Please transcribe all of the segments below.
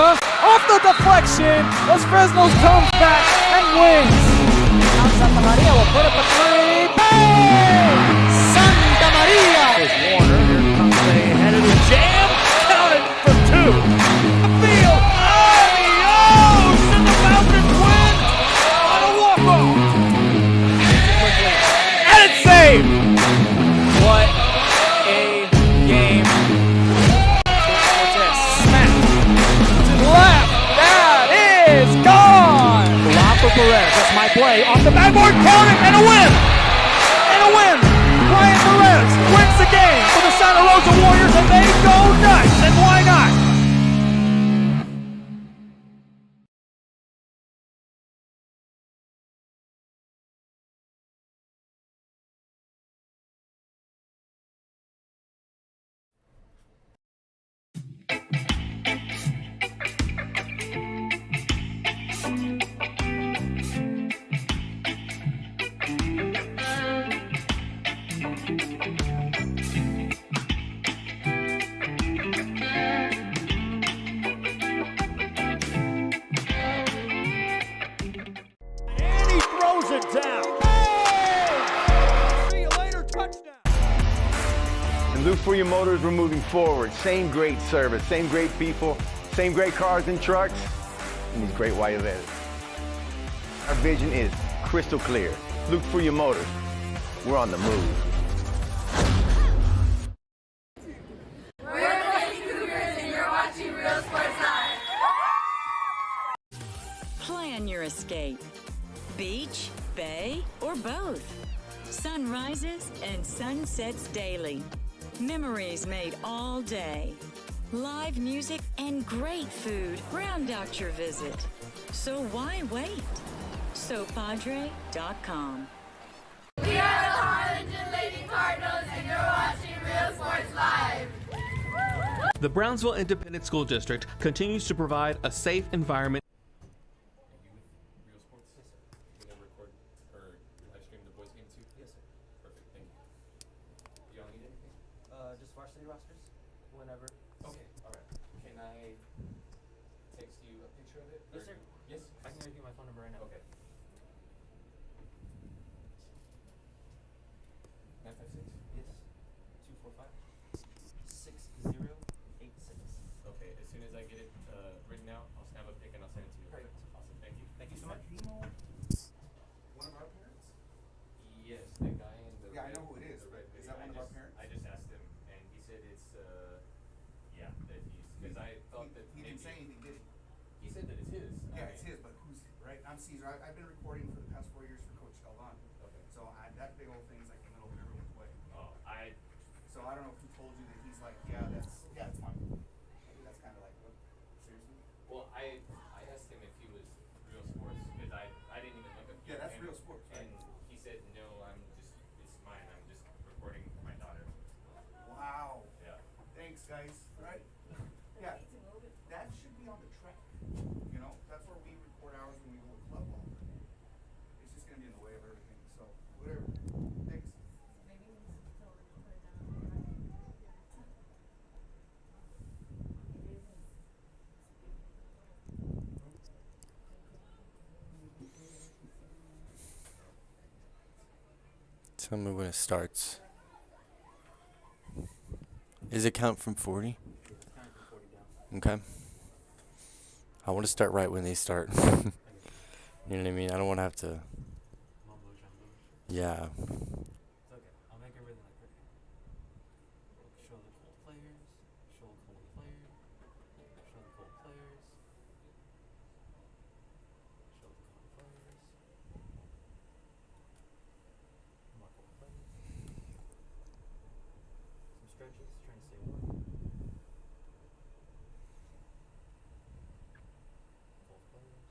off the deflection. Los Fresnos comes back and wins. Now Santa Maria will put up a three. Bang! Santa Maria! There's Warner. Here comes the head of the jam. Counted for two. The field. Adios! And the Falcons win on a walk-off. And it's saved. What a game. Snap to the left. That is gone. Lob for Perez. That's my play. Off the backboard. Counted. And a win. And a win. Brian Perez wins the game for the Santa Rosa Warriors, and they go nuts. And why not? It down. Hey! See you later, touchdown. And look for your motors, we're moving forward. Same great service, same great people, same great cars and trucks, and these great white events. Our vision is crystal clear. Look for your motors. We're on the move. We're the Lady Cougars and you're watching Real Sports Live. Plan your escape. Beach, bay, or both. Sunrises and sunsets daily. Memories made all day. Live music and great food round out your visit. So why wait? SoPadre.com. We are the Harlingen Lady Cardinals and you're watching Real Sports Live. The Brownsville Independent School District continues to provide a safe environment. Just varsity rosters, whenever. Okay, alright. Can I text you a picture of it? Yes, sir. Yes? I can give you my phone number right now. Okay. 956? Yes. 245-6086. Okay, as soon as I get it written out, I'll snap a pic and I'll send it to you. Perfect. Awesome, thank you. Thank you so much. One of our parents? Yes, the guy in the Yeah, I red- know who it is, the but red is video. that one of our parents? I just asked him, and he said it's, yeah, that he's, because I thought that He didn't say anything, did he? He said that it's his. Yeah, it's his, but who's, right? I'm Caesar. I've been recording for the past 4 years for Coach Eldon. Okay. So that big old thing's like in the middle of everyone's way. Oh, So I don't know if he told you that he's like, yeah, that's mine. Maybe that's kind of like, what, seriously? well, I asked him if he was Real Sports, because I didn't even look up. Yeah, that's him, Real Sports, right? And he said, no, it's mine. I'm just recording for my daughter. Wow. Yeah. Thanks, guys. Right? Yeah. That should be on the track. You know, that's where we record ours when we go to club ball. It's just gonna be in the way of everything. So whatever. Thanks. Tell me when it starts. Is it count from 40? Okay. I want to start right when they start. You know what I mean? I don't want to have to. Mumbo jumbo. Yeah. It's okay. I'll make everything like pretty. Show the cold players. Show the cold players. Show the cold players. Show the cold players. More cold players. Some stretches, trying to stay warm. Cold players.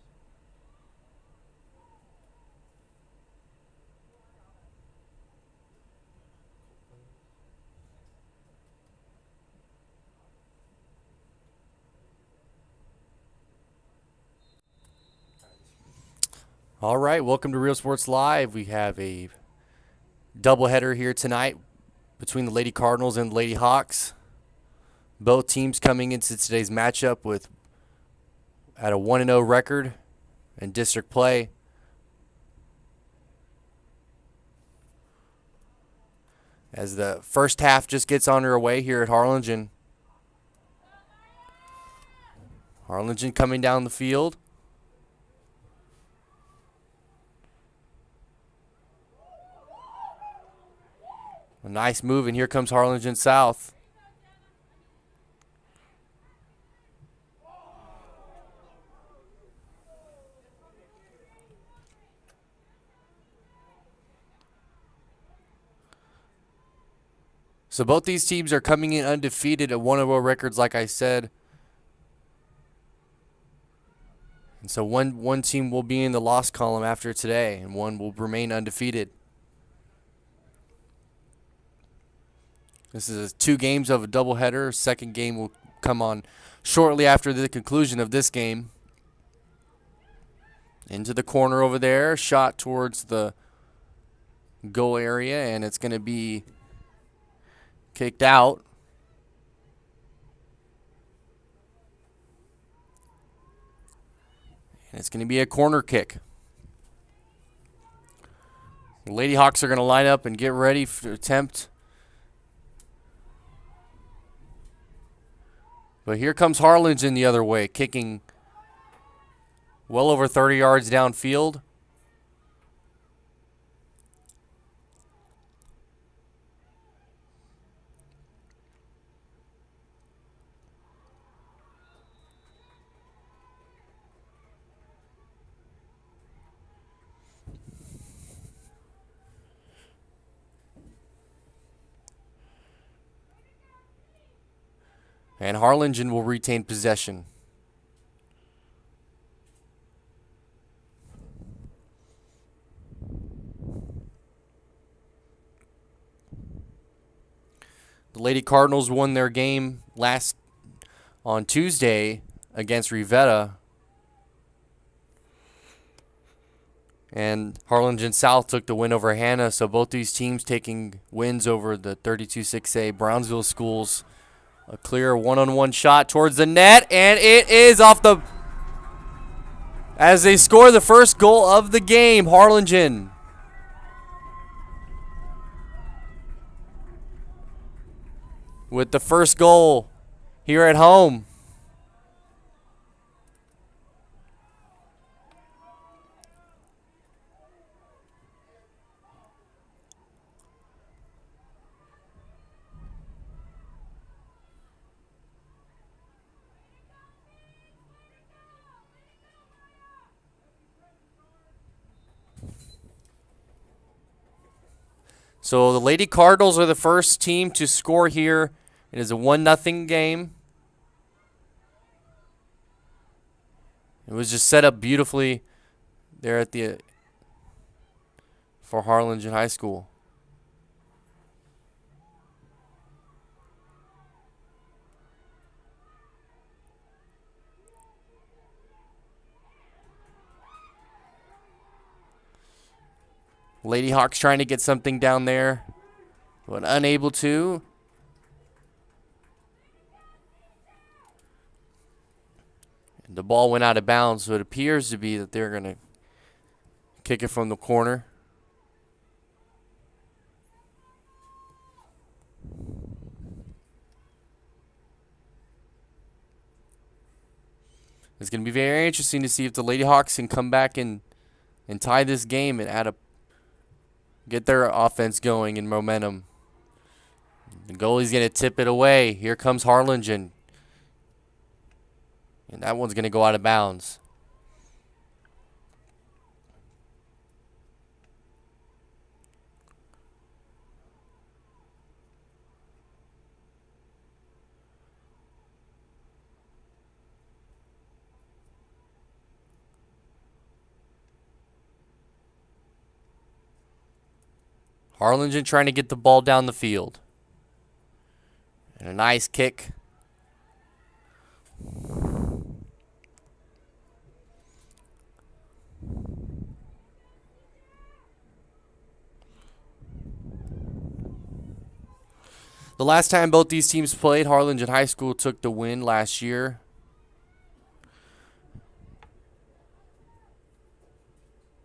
All right. Welcome to Real Sports Live. We have a doubleheader here tonight between the Lady Cardinals and the Lady Hawks. Both teams coming into today's matchup with at a 1-0 record in district play. As the first half just gets underway here at Harlingen. Harlingen coming down the field. A nice move, and here comes Harlingen South. So both these teams are coming in undefeated at 1-0 records, like I said. And so one team will be in the loss column after today, and one will remain undefeated. This is 2 games of a doubleheader. Second game will come on shortly after the conclusion of this game. Into the corner over there, shot towards the goal area, and it's going to be kicked out. And it's going to be a corner kick. The Lady Hawks are going to line up and get ready to attempt. But here comes Harlingen the other way, kicking well over 30 yards downfield. And Harlingen will retain possession. The Lady Cardinals won their game on Tuesday against Rivetta. And Harlingen South took the win over Hannah, so both these teams taking wins over the 32-6A Brownsville schools. A clear one-on-one shot towards the net, and it is off the... As they score the first goal of the game, Harlingen. With the first goal here at home. So the Lady Cardinals are the first team to score here. It is a 1-0 game. It was just set up beautifully there at for Harlingen High School. Lady Hawks trying to get something down there, but unable to. And the ball went out of bounds, so it appears to be that they're going to kick it from the corner. It's going to be very interesting to see if the Lady Hawks can come back and tie this game and get their offense going and momentum. The goalie's going to tip it away. Here comes Harlingen. And that one's going to go out of bounds. Harlingen trying to get the ball down the field. And a nice kick. The last time both these teams played, Harlingen High School took the win last year.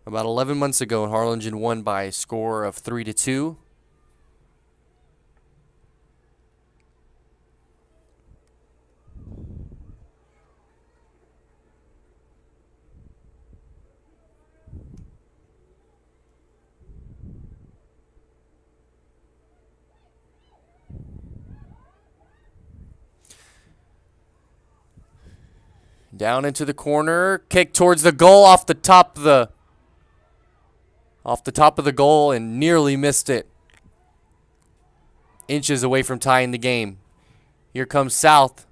about 11 months ago, Harlingen won by a score of 3-2. Down into the corner, kick towards the goal off the top of the goal and nearly missed it. Inches away from tying the game. Here comes South.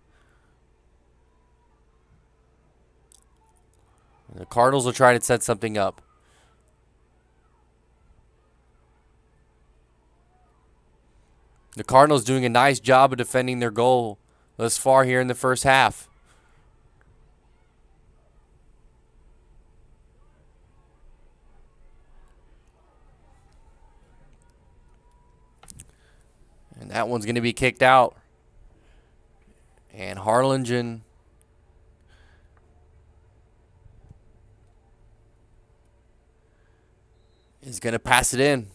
The Cardinals will try to set something up. The Cardinals doing a nice job of defending their goal thus far here in the first half. And that one's going to be kicked out. And Harlingen is going to pass it in.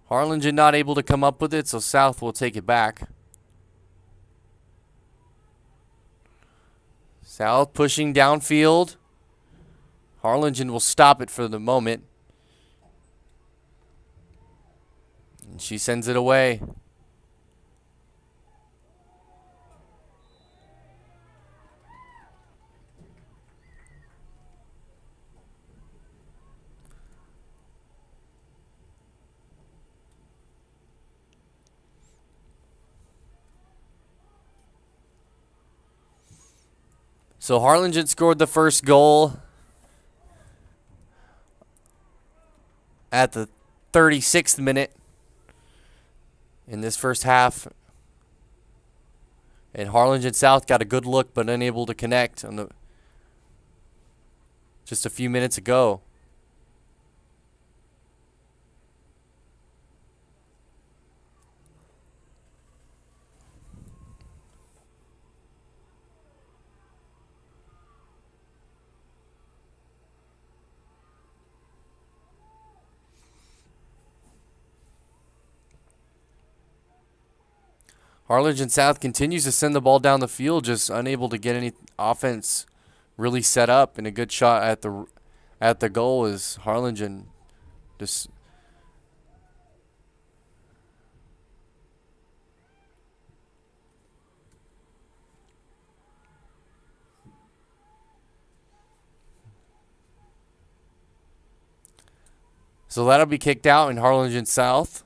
Harlingen not able to come up with it, so South will take it back. South pushing downfield. Harlingen will stop it for the moment. And she sends it away. So Harlingen scored the first goal at the 36th minute in this first half. And Harlingen South got a good look but unable to connect on the just a few minutes ago. Harlingen South continues to send the ball down the field, just unable to get any offense really set up. And a good shot at the goal is Harlingen. Just so that'll be kicked out in Harlingen South.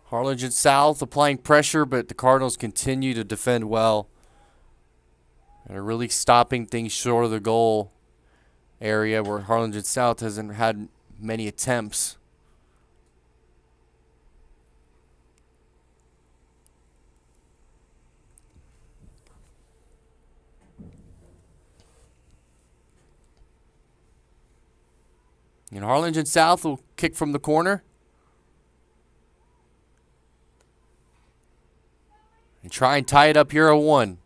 Harlingen South applying pressure, but the Cardinals continue to defend well and are really stopping things short of the goal area where Harlingen South hasn't had many attempts. And Harlingen South will kick from the corner. And try and tie it up here at 1.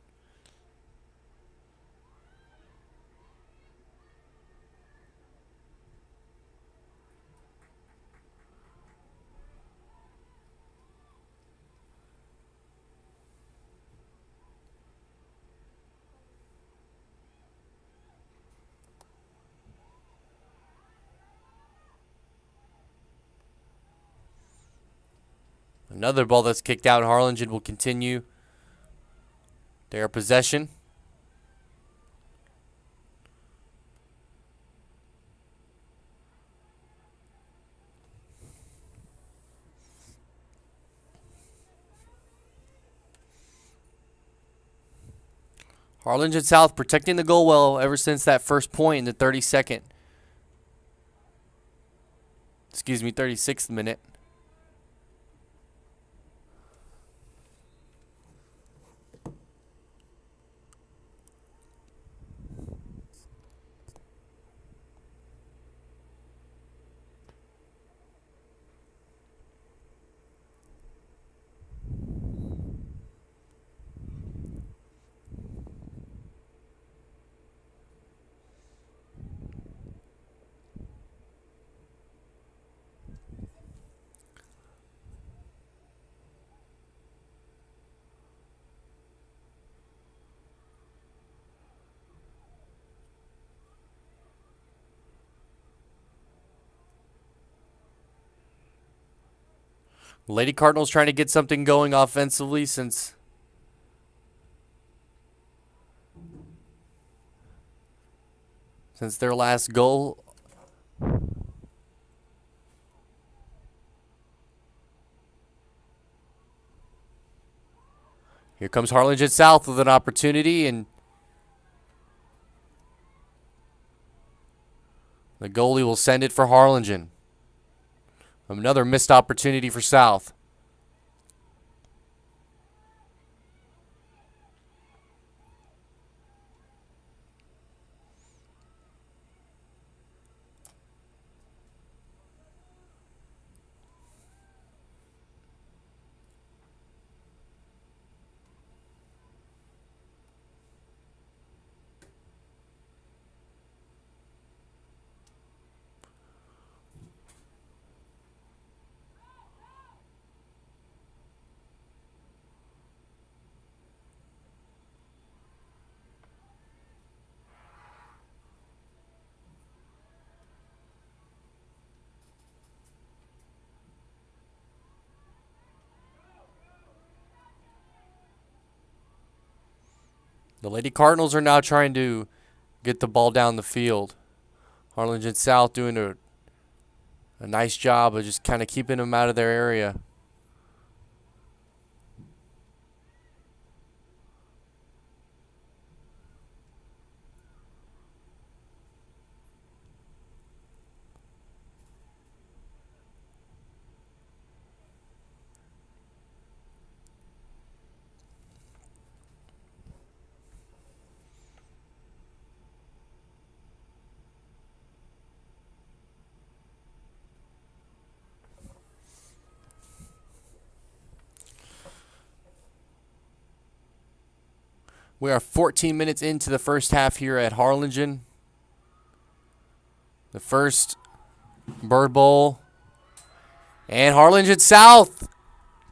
Another ball that's kicked out. Harlingen will continue their possession. Harlingen South protecting the goal well ever since that first point in the 36th minute. Lady Cardinals trying to get something going offensively since their last goal. Here comes Harlingen South with an opportunity, and the goalie will send it for Harlingen. Another missed opportunity for South. The Lady Cardinals are now trying to get the ball down the field. Harlingen South doing a nice job of just kind of keeping them out of their area. We are 14 minutes into the first half here at Harlingen. The first bird bowl. And Harlingen South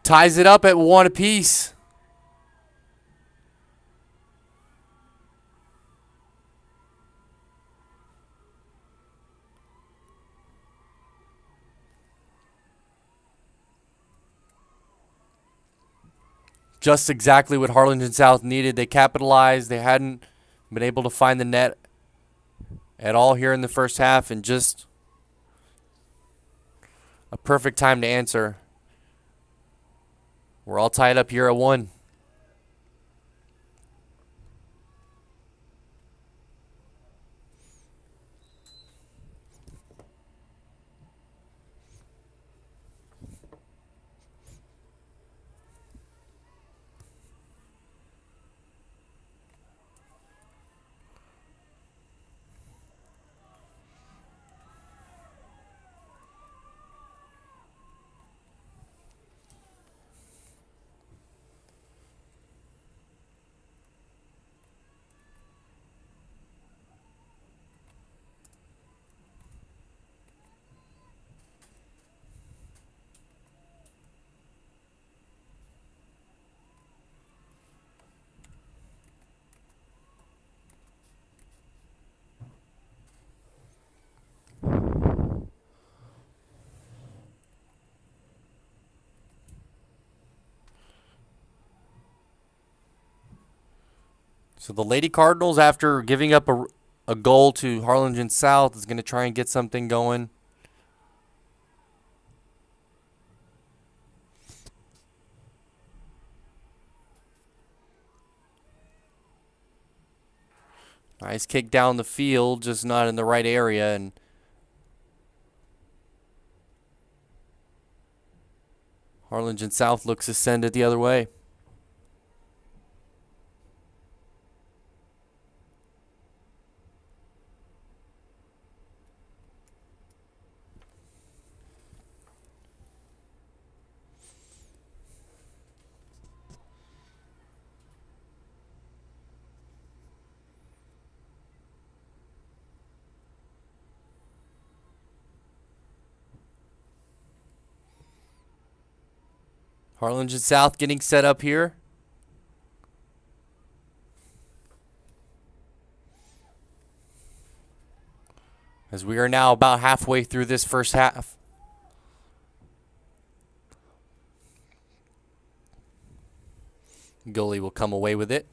ties it up at 1 apiece. Just exactly what Harlingen South needed. They capitalized. They hadn't been able to find the net at all here in the first half, and just a perfect time to answer. We're all tied up here at 1. So the Lady Cardinals, after giving up a goal to Harlingen South, is going to try and get something going. Nice kick down the field, just not in the right area. And Harlingen South looks to send it the other way. Harlingen South getting set up here. As we are now about halfway through this first half. Goalie will come away with it.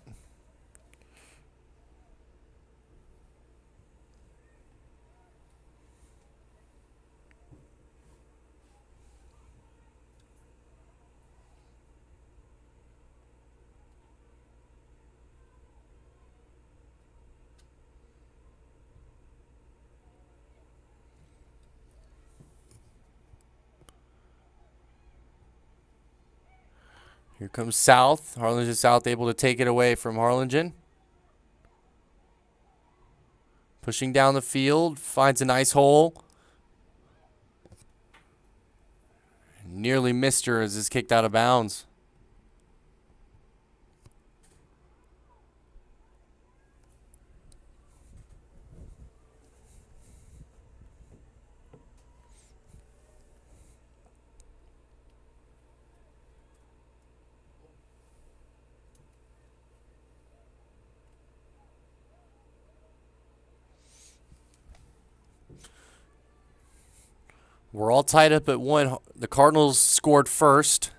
Here comes South. Harlingen South able to take it away from Harlingen. Pushing down the field, finds a nice hole. Nearly missed her as it's kicked out of bounds. We're all tied up at 1. The Cardinals scored first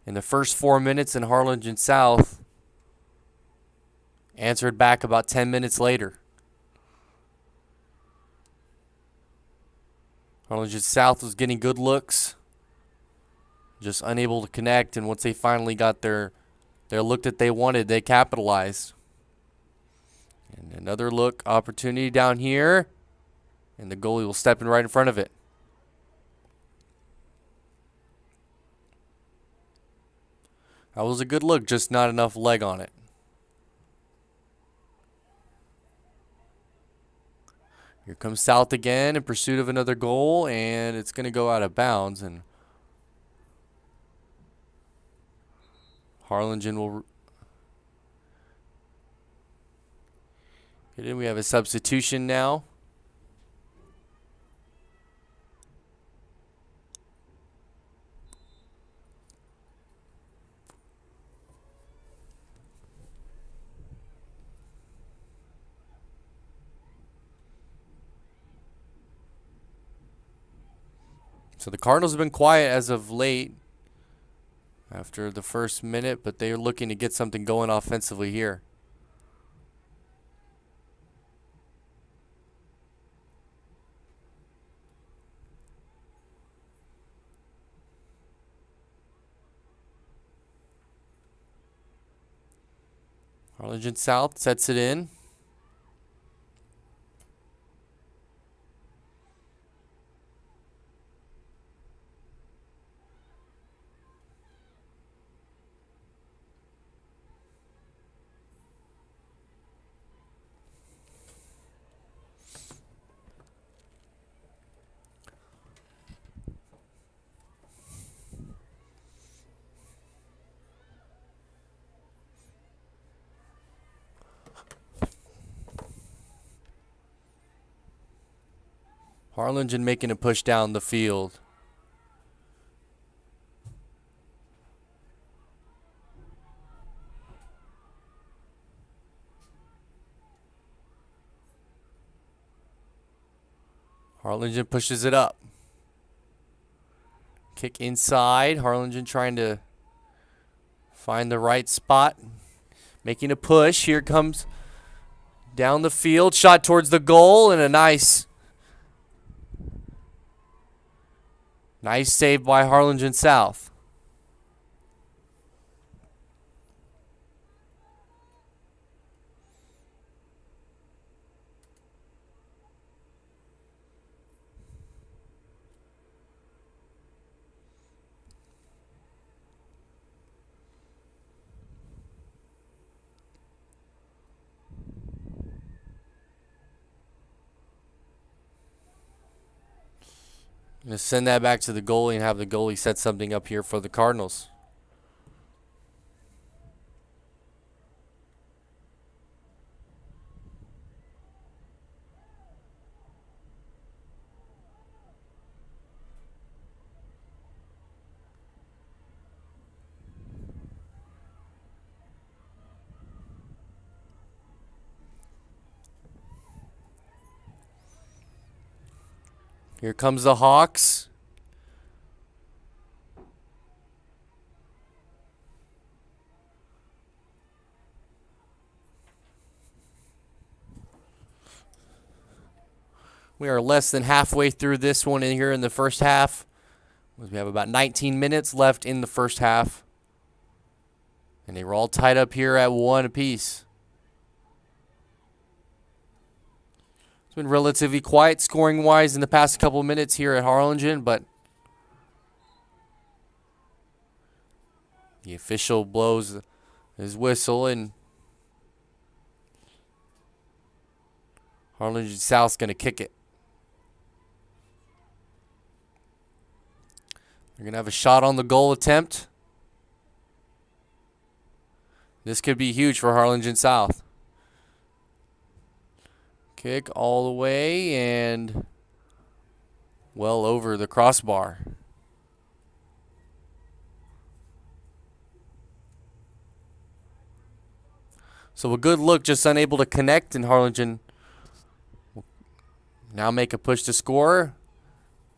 in the first 4 minutes, and Harlingen South answered back about 10 minutes later. Harlingen South was getting good looks, just unable to connect, and once they finally got their look that they wanted, they capitalized. And another look opportunity down here, and the goalie will step in right in front of it. That was a good look, just not enough leg on it. Here comes South again in pursuit of another goal, and it's going to go out of bounds. And Harlingen will get in. We have a substitution now. So the Cardinals have been quiet as of late after the first minute, but they're looking to get something going offensively here. Harlingen South sets it in. Harlingen making a push down the field. Harlingen pushes it up. Kick inside. Harlingen trying to find the right spot. making a push. Here comes down the field, shot towards the goal, and a nice save by Harlingen South. Going to send that back to the goalie and have the goalie set something up here for the Cardinals. Here comes the Hawks. We are less than halfway through this one in here in the first half. We have about 19 minutes left in the first half. And they were all tied up here at 1 apiece. It's been relatively quiet scoring-wise in the past couple of minutes here at Harlingen, but the official blows his whistle, and Harlingen South's going to kick it. They're going to have a shot on the goal attempt. This could be huge for Harlingen South. Kick all the way and well over the crossbar. So a good look, just unable to connect, and Harlingen will now make a push to score.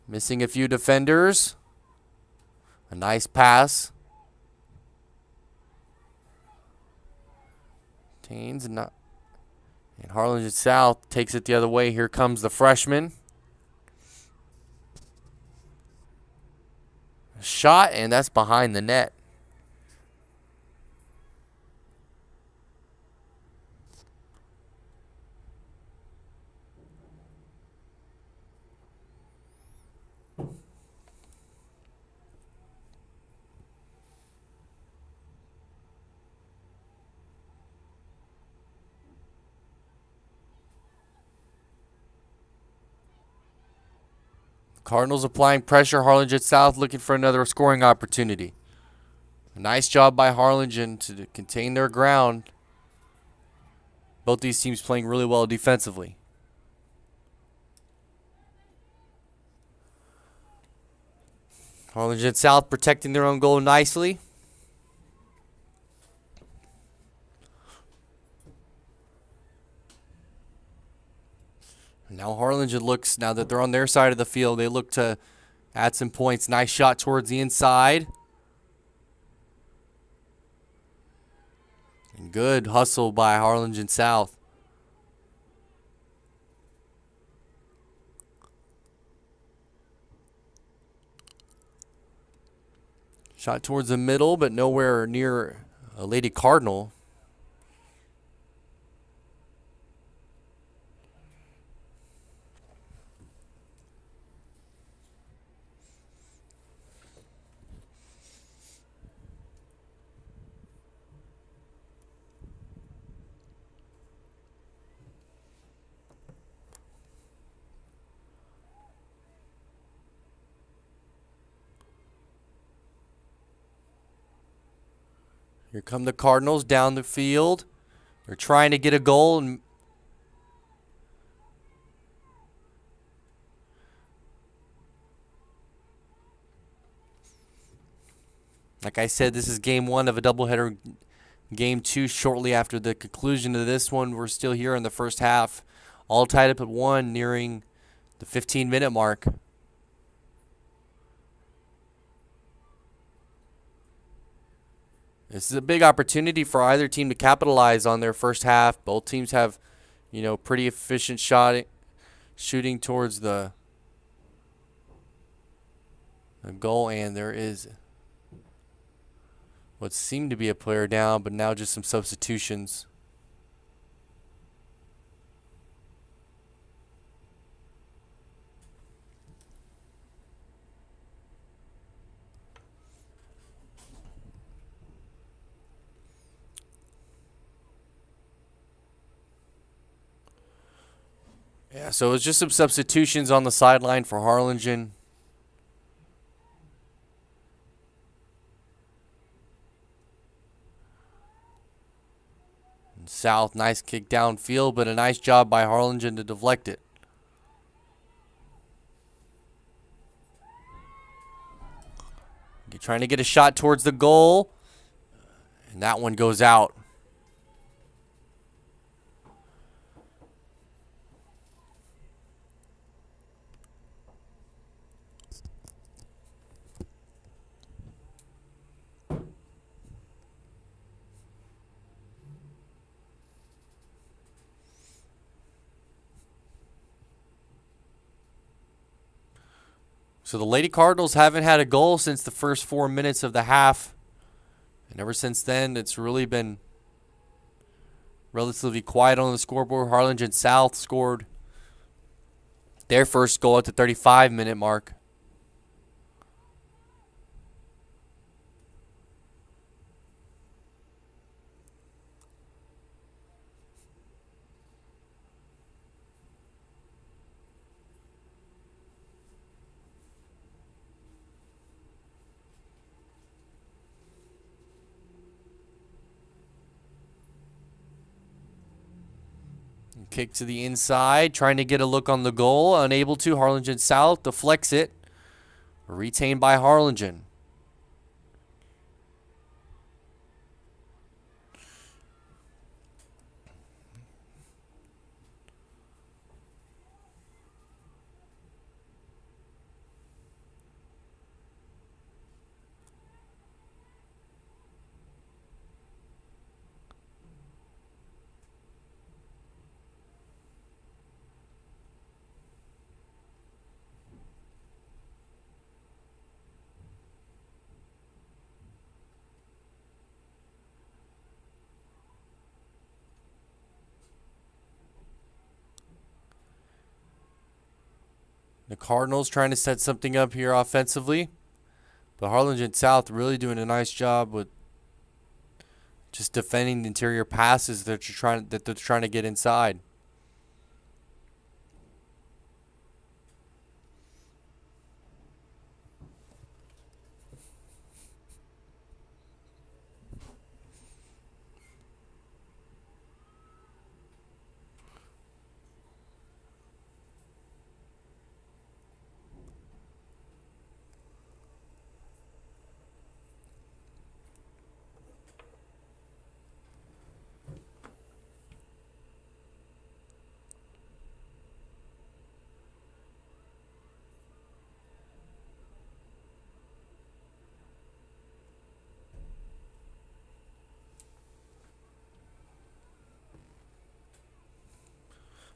Missing a few defenders. A nice pass. Taines not. And Harlingen South takes it the other way. Here comes the freshman. A shot, and that's behind the net. Cardinals applying pressure. Harlingen South looking for another scoring opportunity. A nice job by Harlingen to contain their ground. Both these teams playing really well defensively. Harlingen South protecting their own goal nicely. Now Harlingen looks, now that they're on their side of the field, they look to add some points. Nice shot towards the inside. And good hustle by Harlingen South. Shot towards the middle, but nowhere near a Lady Cardinal. Here come the Cardinals down the field. They're trying to get a goal. And like I said, this is game one of a doubleheader. Game two shortly after the conclusion of this one. We're still here in the first half. All tied up at 1, nearing the 15-minute mark. This is a big opportunity for either team to capitalize on their first half. Both teams have, pretty efficient shooting towards the goal, and there is what seemed to be a player down, but now just some substitutions. Yeah, so it's just some substitutions on the sideline for Harlingen. And South, nice kick downfield, but a nice job by Harlingen to deflect it. You're trying to get a shot towards the goal, and that one goes out. So the Lady Cardinals haven't had a goal since the first 4 minutes of the half. And ever since then, it's really been relatively quiet on the scoreboard. Harlingen South scored their first goal at the 35-minute mark. Kick to the inside, trying to get a look on the goal. Unable to. Harlingen South deflects it. Retained by Harlingen. The Cardinals trying to set something up here offensively. But Harlingen South really doing a nice job with just defending the interior passes that they're trying to get inside.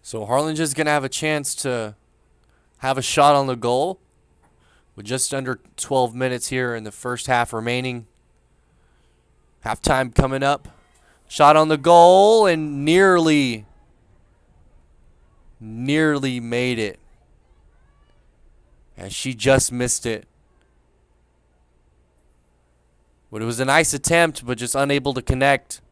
So Harlingen's going to have a chance to have a shot on the goal with just under 12 minutes here in the first half remaining. Halftime coming up. Shot on the goal and nearly made it. And she just missed it. But it was a nice attempt, but just unable to connect.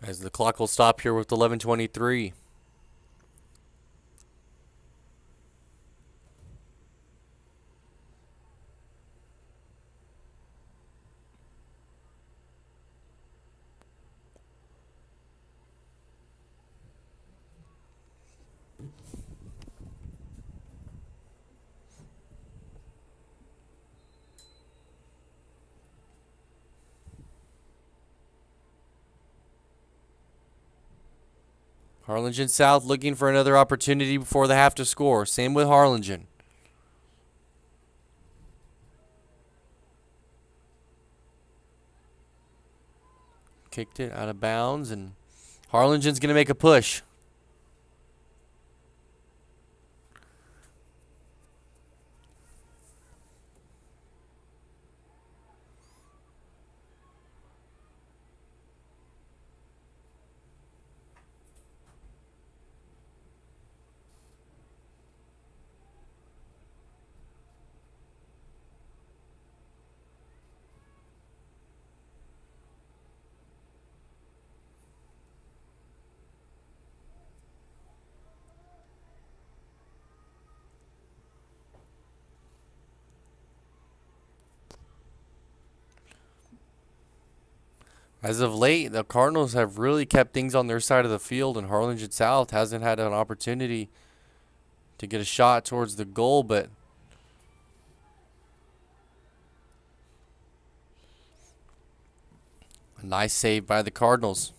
As the clock will stop here with 11:23. Harlingen South looking for another opportunity before they have to score. Same with Harlingen. Kicked it out of bounds, and Harlingen's going to make a push. As of late, the Cardinals have really kept things on their side of the field, and Harlingen South hasn't had an opportunity to get a shot towards the goal, but a nice save by the Cardinals.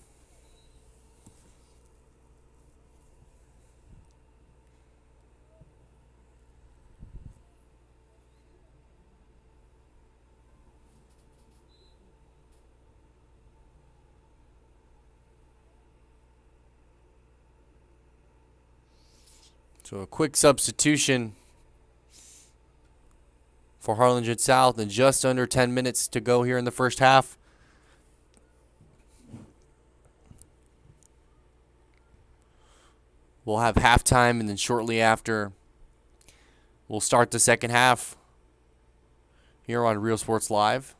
So a quick substitution for Harlingen South, and just under 10 minutes to go here in the first half. We'll have halftime, and then shortly after, we'll start the second half here on Real Sports Live.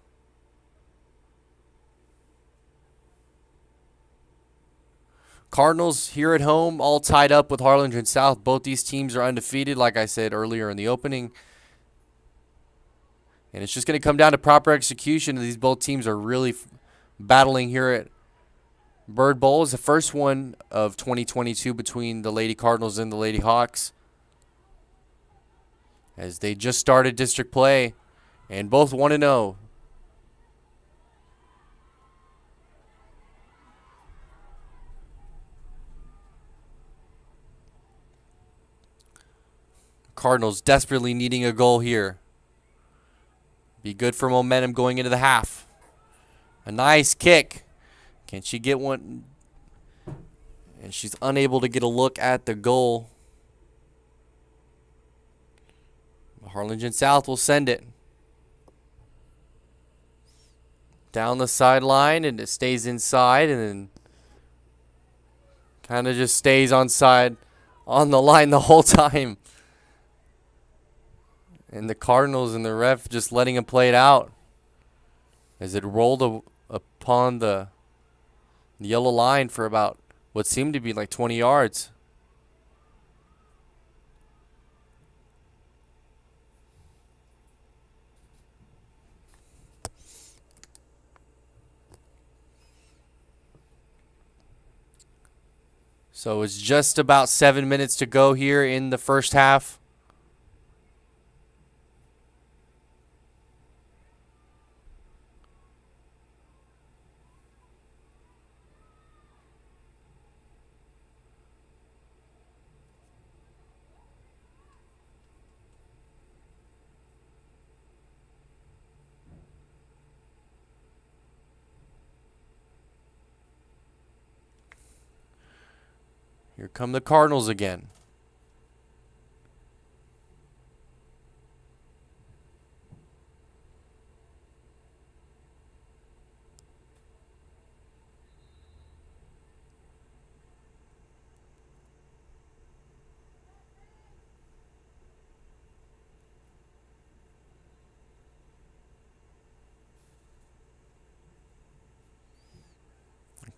Cardinals here at home, all tied up with Harlingen South. Both these teams are undefeated, like I said earlier in the opening. And it's just going to come down to proper execution. These both teams are really battling here at Bird Bowl. Is the first one of 2022 between the Lady Cardinals and the Lady Hawks, as they just started district play and both 1-0. Cardinals desperately needing a goal here. Be good for momentum going into the half. A nice kick. Can she get one? And she's unable to get a look at the goal. Harlingen South will send it down the sideline, and it stays inside, and then kind of just stays on the line the whole time. And the Cardinals and the ref just letting him play it out as it rolled upon the yellow line for about what seemed to be like 20 yards. So it's just about 7 minutes to go here in the first half. Here come the Cardinals again.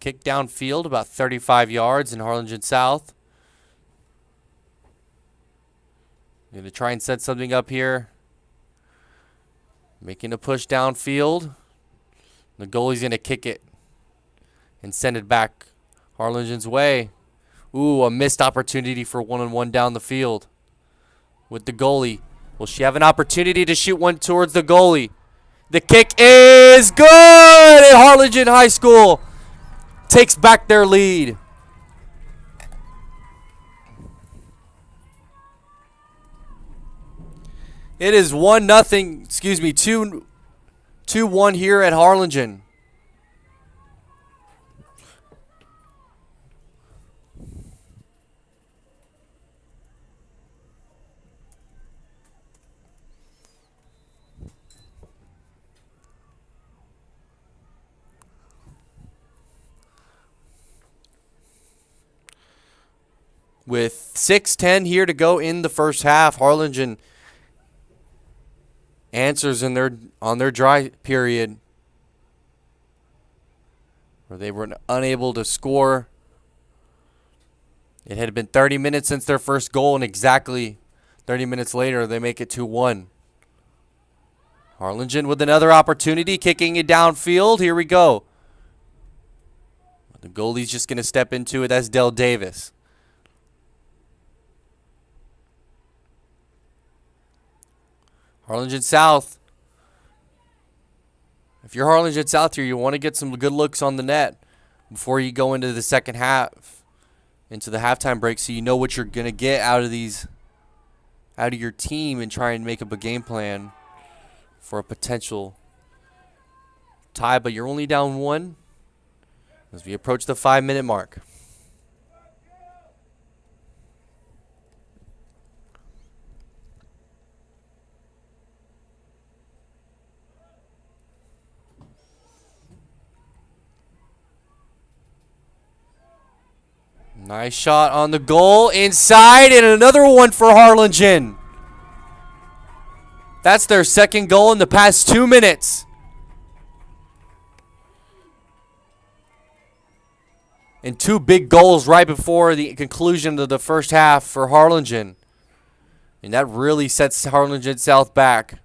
Kick downfield about 35 yards in Harlingen South. Going to try and set something up here. Making a push downfield. The goalie's going to kick it and send it back Harlingen's way. Ooh, a missed opportunity for one-on-one down the field with the goalie. Will she have an opportunity to shoot one towards the goalie? The kick is good, and Harlingen High School takes back their lead. It is 1-0, excuse me, 2-1 here at Harlingen. With 6:10 here to go in the first half, Harlingen answers on their dry period where they were unable to score. It had been 30 minutes since their first goal, and exactly 30 minutes later, they make it 2-1. Harlingen with another opportunity, kicking it downfield. Here we go. The goalie's just going to step into it. That's Del Davis. Harlingen South. If you're Harlingen South here, you want to get some good looks on the net before you go into the second half, into the halftime break, so you know what you're going to get out of your team, and try and make up a game plan for a potential tie. But you're only down 1 as we approach the 5-minute mark. Nice shot on the goal, inside, and another one for Harlingen. That's their second goal in the past 2 minutes. And 2 big goals right before the conclusion of the first half for Harlingen. And that really sets Harlingen South back.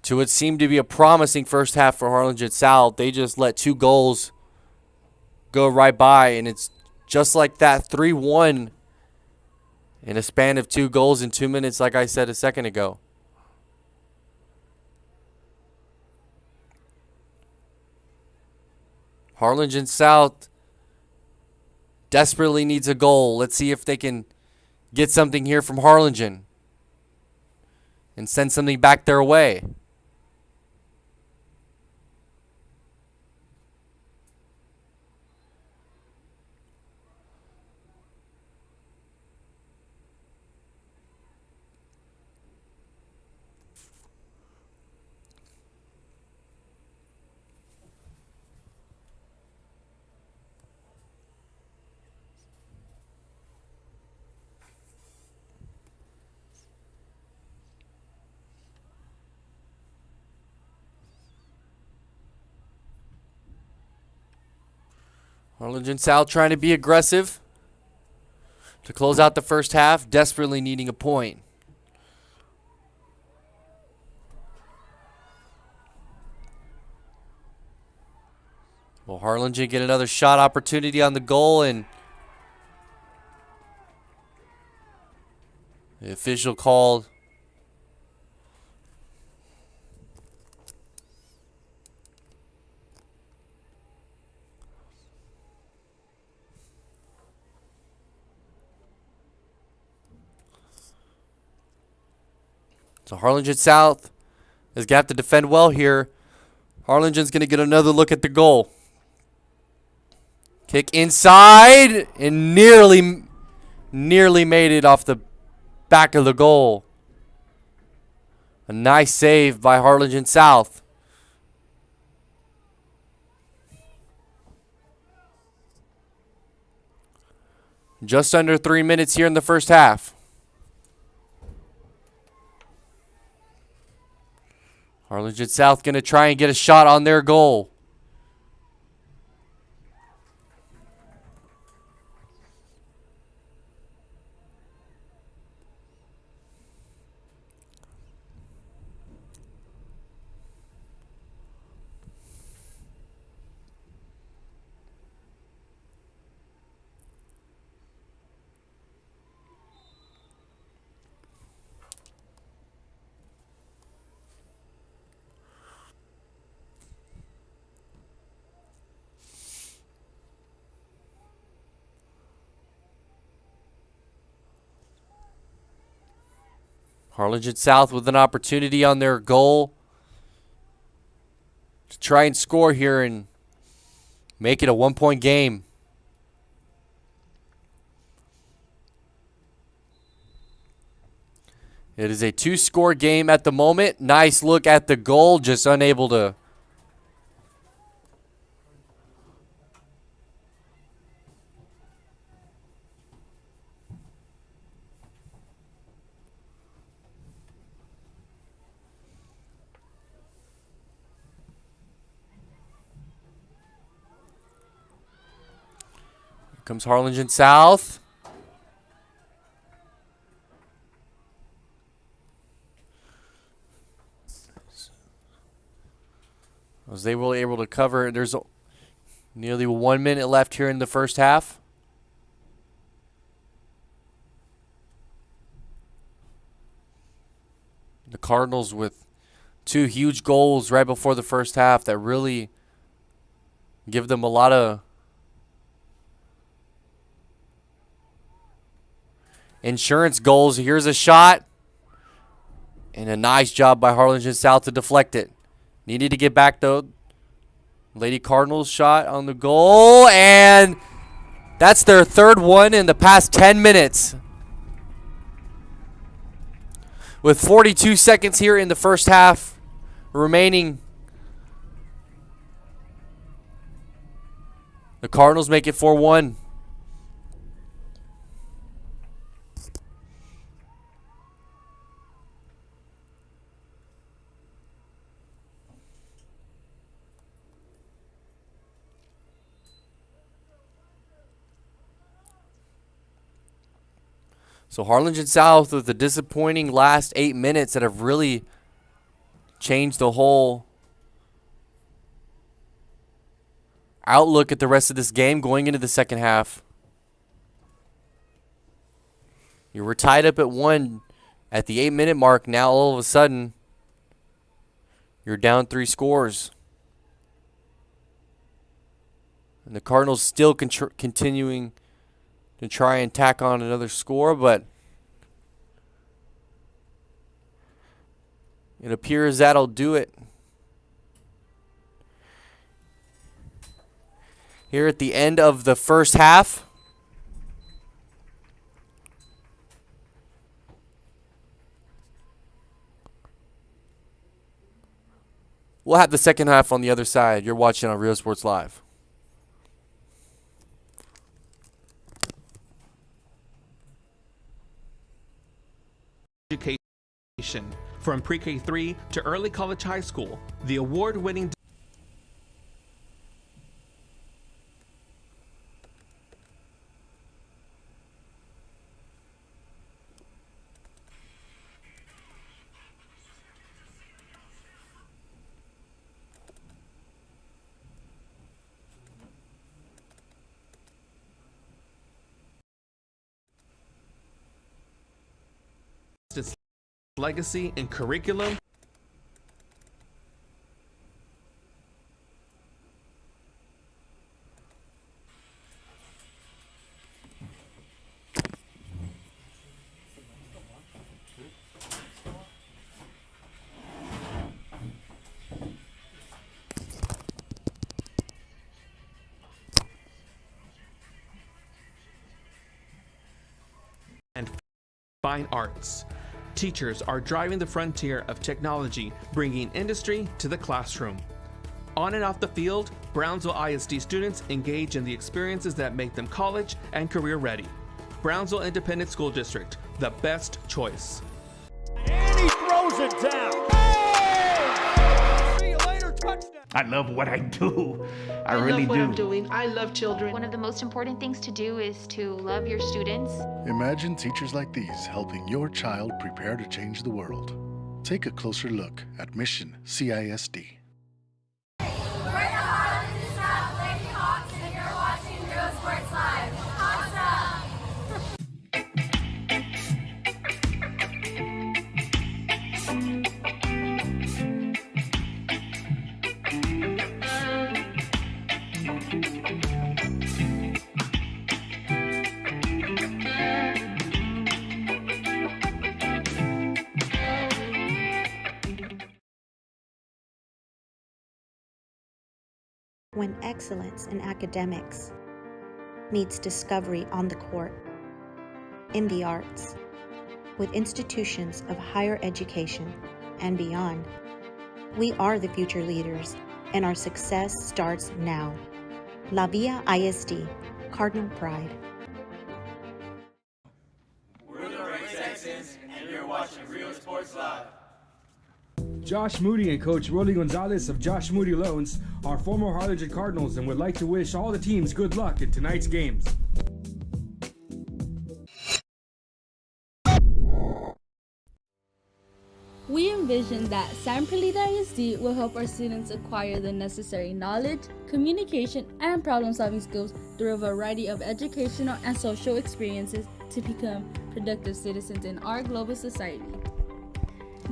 To what seemed to be a promising first half for Harlingen South, they just let 2 goals go right by, and it's just like that, 3-1 in a span of 2 goals in 2 minutes, like I said a second ago. Harlingen South desperately needs a goal. Let's see if they can get something here from Harlingen and send something back their way. Harlingen South trying to be aggressive to close out the first half, desperately needing a point. Will Harlingen get another shot opportunity on the goal, and the official called so Harlingen South is going to have to defend well here. Harlingen's going to get another look at the goal. Kick inside and nearly made it off the back of the goal. A nice save by Harlingen South. Just under 3 minutes here in the first half. Harlingen South going to try and get a shot on their goal. Harlingen South with an opportunity on their goal to try and score here and make it a 1-point game. It is a 2-score game at the moment. Nice look at the goal, just unable to. Here comes Harlingen South. Was they were able to cover. There's nearly 1 minute left here in the first half. The Cardinals with 2 huge goals right before the first half that really give them a lot of insurance goals. Here's a shot. And a nice job by Harlingen South to deflect it. Needed to get back, though. Lady Cardinals shot on the goal. And that's their 3rd one in the past 10 minutes. With 42 seconds here in the first half remaining. The Cardinals make it 4-1. So Harlingen South with the disappointing last 8 minutes that have really changed the whole outlook at the rest of this game going into the second half. You were tied up at 1 at the 8-minute mark. Now all of a sudden, you're down 3 scores. And the Cardinals still continuing to try and tack on another score, but it appears that'll do it. Here at the end of the first half. We'll have the second half on the other side. You're watching on Real Sports Live. Education. From pre-K3 to early college high school, the award-winning its legacy and curriculum and fine arts. Teachers are driving the frontier of technology, bringing industry to the classroom. On and off the field, Brownsville ISD students engage in the experiences that make them college and career ready. Brownsville Independent School District, the best choice. And he throws it down. Hey! See you later, touchdown. I love what I do. I really love what do. I'm doing. I love children. One of the most important things to do is to love your students. Imagine teachers like these helping your child prepare to change the world. Take a closer look at Mission CISD. We're the Harlingen South Lady Hawks, and you're watching Real Sports Live. Hawks up! when excellence in academics meets discovery on the court, in the arts, with institutions of higher education and beyond. We are the future leaders, and our success starts now. La Villa ISD, Cardinal Pride. We're the Ray Texans, and you're watching Real Sports Live. Josh Moody and Coach Rolly Gonzalez of Josh Moody Loans are former Harlingen Cardinals and would like to wish all the teams good luck in tonight's games. We envision that San Perlita ISD will help our students acquire the necessary knowledge, communication, and problem-solving skills through a variety of educational and social experiences to become productive citizens in our global society.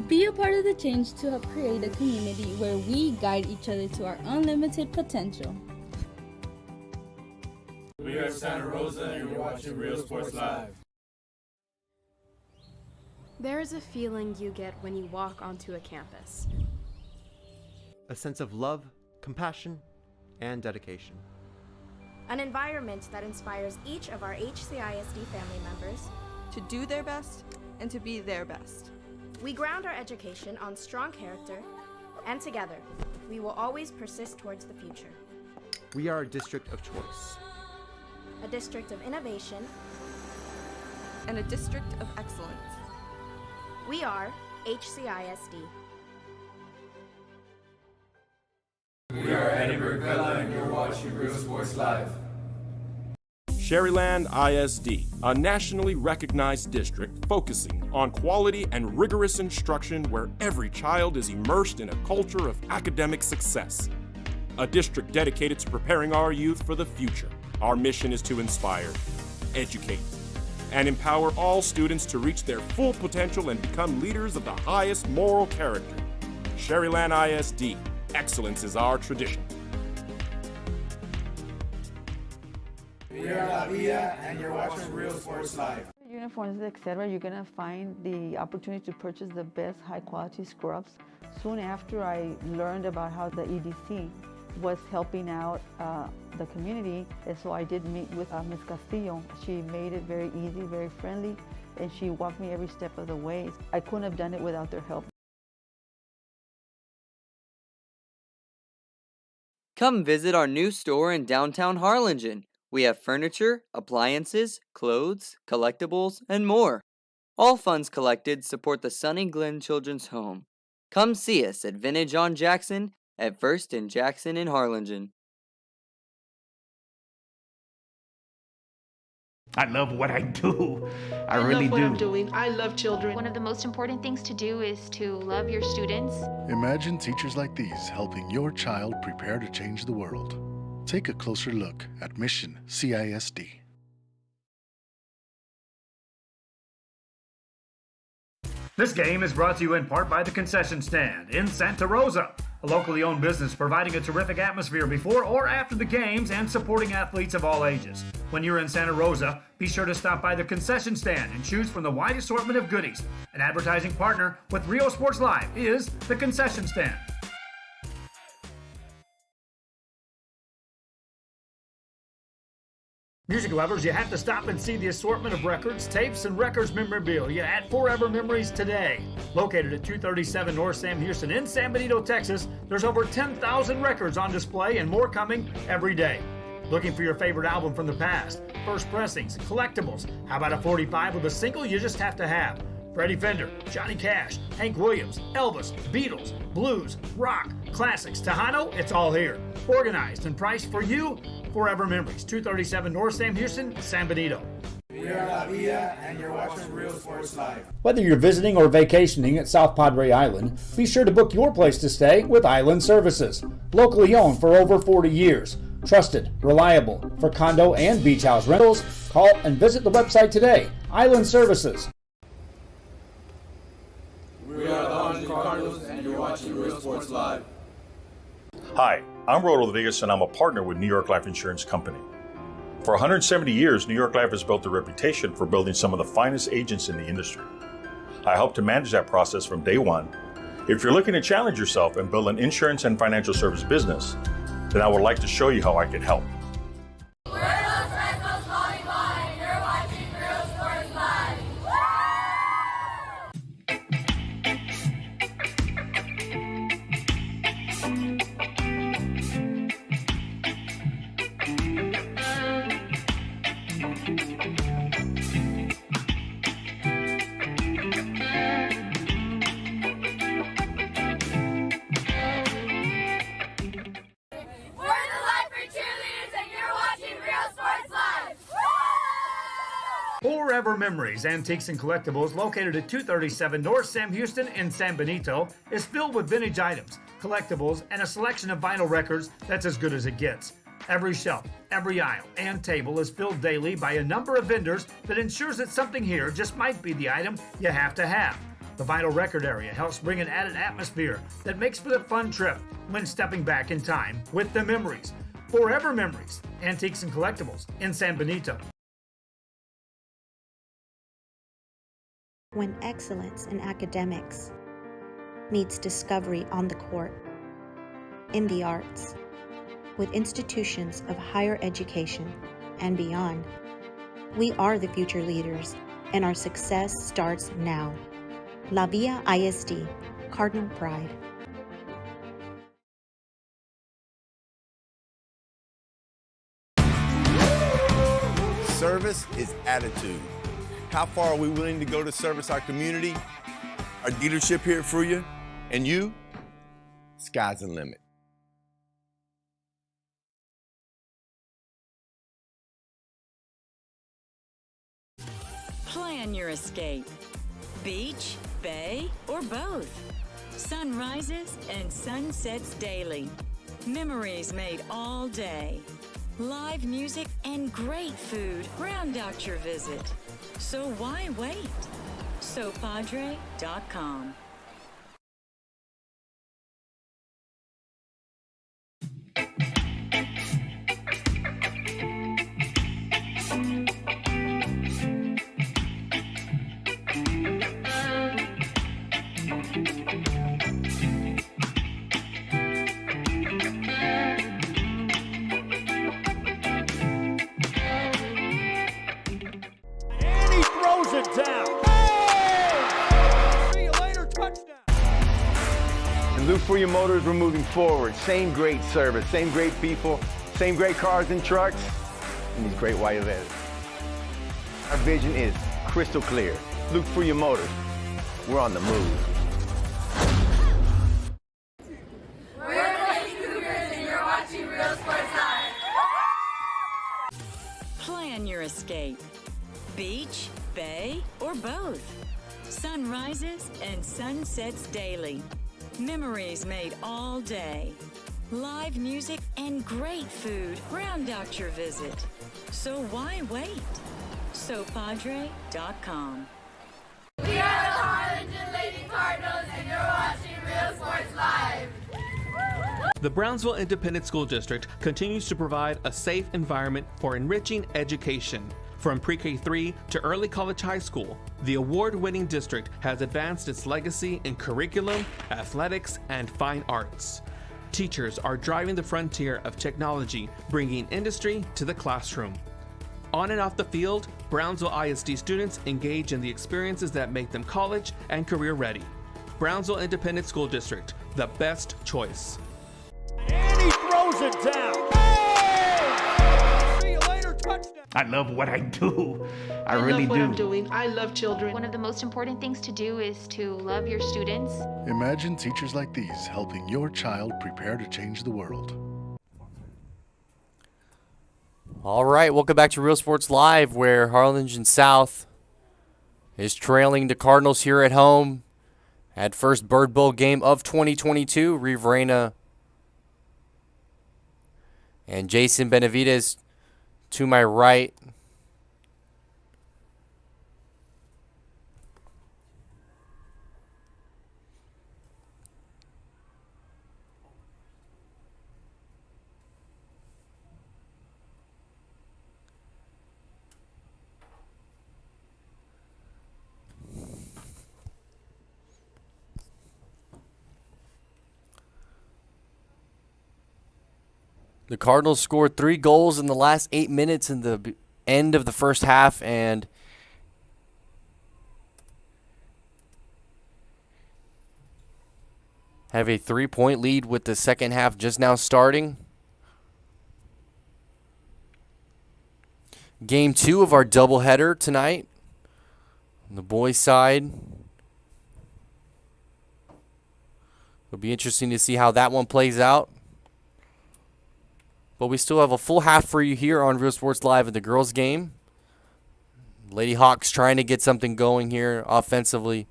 Be a part of the change to help create a community where we guide each other to our unlimited potential. We are Santa Rosa, and you're watching Real Sports Live. There is a feeling you get when you walk onto a campus. A sense of love, compassion, and dedication. An environment that inspires each of our HCISD family members to do their best and to be their best. We ground our education on strong character, and together, we will always persist towards the future. We are a district of choice. A district of innovation. And a district of excellence. We are HCISD. We are Edinburgh Bella, and you're watching Real Sports Live. Sherryland ISD, a nationally recognized district focusing on quality and rigorous instruction where every child is immersed in a culture of academic success. A district dedicated to preparing our youth for the future. Our mission is to inspire, educate, and empower all students to reach their full potential and become leaders of the highest moral character. Sherryland ISD, excellence is our tradition. We are La Villa, and you're watching Real Sports Live. Uniforms, etc., you're going to find the opportunity to purchase the best high-quality scrubs. Soon after I learned about how the EDC was helping out the community, and so I did meet with Ms. Castillo. She made it very easy, very friendly, and she walked me every step of the way. I couldn't have done it without their help. Come visit our new store in downtown Harlingen. We have furniture, appliances, clothes, collectibles, and more. All funds collected support the Sunny Glen Children's Home. Come see us at Vintage on Jackson at First and Jackson in Harlingen. I love what I do. I I really love what do. I'm doing. I love children. One of the most important things to do is to love your students. Imagine teachers like these helping your child prepare to change the world. Take a closer look at Mission CISD. This game is brought to you in part by the Concession Stand in Santa Rosa, a locally owned business providing a terrific atmosphere before or after the games and supporting athletes of all ages. When you're in Santa Rosa, be sure to stop by the Concession Stand and choose from the wide assortment of goodies. An advertising partner with Rio Sports Live is the Concession Stand. Music lovers, you have to stop and see the assortment of records, tapes, and records memorabilia at Forever Memories today. Located at 237 North Sam Houston in San Benito, Texas, there's over 10,000 records on display and more coming every day. Looking for your favorite album from the past, first pressings, collectibles? How about a 45 with a single you just have to have? Freddie Fender, Johnny Cash, Hank Williams, Elvis, Beatles, blues, rock, classics, Tejano, it's all here. Organized and priced for you. Forever Memories, 237 North Sam Houston, San Benito. We are La Villa, and you're watching Real Sports Live. Whether you're visiting or vacationing at South Padre Island, be sure to book your place to stay with Island Services. Locally owned for over 40 years. Trusted, reliable for condo and beach house rentals. Call and visit the website today. Island Services. We are the Harlingen Cardinals, and you're watching Real Sports Live. Hi, I'm Roldo Rodriguez, and I'm a partner with New York Life Insurance Company. For 170 years, New York Life has built a reputation for building some of the finest agents in the industry. I help to manage that process from day one. If you're looking to challenge yourself and build an insurance and financial service business, then I would like to show you how I can help. We're those Red Bulls volleyball, and you're watching Real Sports Live. We're the Lifer Cheerleaders, and you're watching Real Sports Live. Forever Memories, Antiques and Collectibles, located at 237 North Sam Houston in San Benito, is filled with vintage items, collectibles, and a selection of vinyl records that's as good as it gets. Every shelf, every aisle, and table is filled daily by a number of vendors that ensures that something here just might be the item you have to have. The vinyl record area helps bring an added atmosphere that makes for the fun trip when stepping back in time with the memories. Forever Memories, Antiques and Collectibles in San Benito. When excellence in academics meets discovery on the court, in the arts, with institutions of higher education and beyond, we are the future leaders, and our success starts now. La Villa ISD, Cardinal Pride. Service is attitude. How far are we willing to go to service our community, our dealership here for you, and you? Sky's the limit. Plan your escape. Beach, bay, or both. Sunrises and sunsets daily. Memories made all day. Live music and great food round out your visit. So why wait? SoPadre.com. And he throws it down. Oh! See you later, touchdown. And Luke for your motors, we're moving forward. Same great service, same great people, same great cars and trucks, and these great white events. Our vision is crystal clear. Luke for your motors, we're on the move. We're the Lady Cougars, and you're watching Real Sports Live. Plan your escape. Beach, bay, or both. Sunrises and sunsets daily. Memories made all day. Live music and great food round out your visit. So why wait? SoPadre.com. We are the Harlingen Lady Cardinals, and you're watching Real Sports Live. The Brownsville Independent School District continues to provide a safe environment for enriching education. From pre-K-3 to early college high school, the award-winning district has advanced its legacy in curriculum, athletics, and fine arts. Teachers are driving the frontier of technology, bringing industry to the classroom. On and off the field, Brownsville ISD students engage in the experiences that make them college and career ready. Brownsville Independent School District, the best choice. And he throws it down. Oh! See you later, touchdown. I love what I do. I love really what do. I'm doing. I love children. One of the most important things to do is to love your students. Imagine teachers like these helping your child prepare to change the world. All right, welcome back to Real Sports Live, where Harlingen South is trailing the Cardinals here at home at first Bird Bowl game of 2022. Reeve Reina and Jason Benavides to my right. The Cardinals scored 3 goals in the last 8 minutes in the end of the first half, and have a 3-point lead with the second half just now starting. Game 2 of our doubleheader tonight. On the boys' side. It'll be interesting to see how that one plays out. But we still have a full half for you here on Real Sports Live in the girls' game. Lady Hawks trying to get something going here offensively.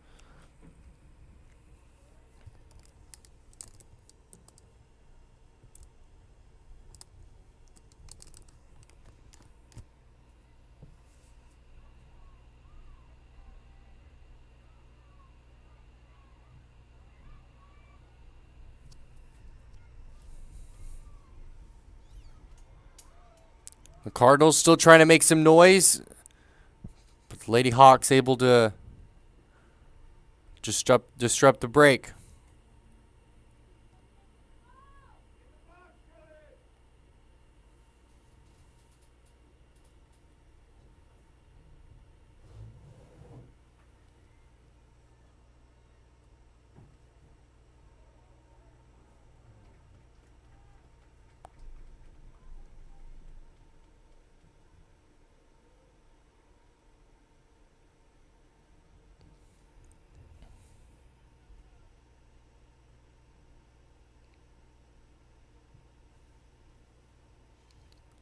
The Cardinals still trying to make some noise, but the Lady Hawks able to disrupt the break.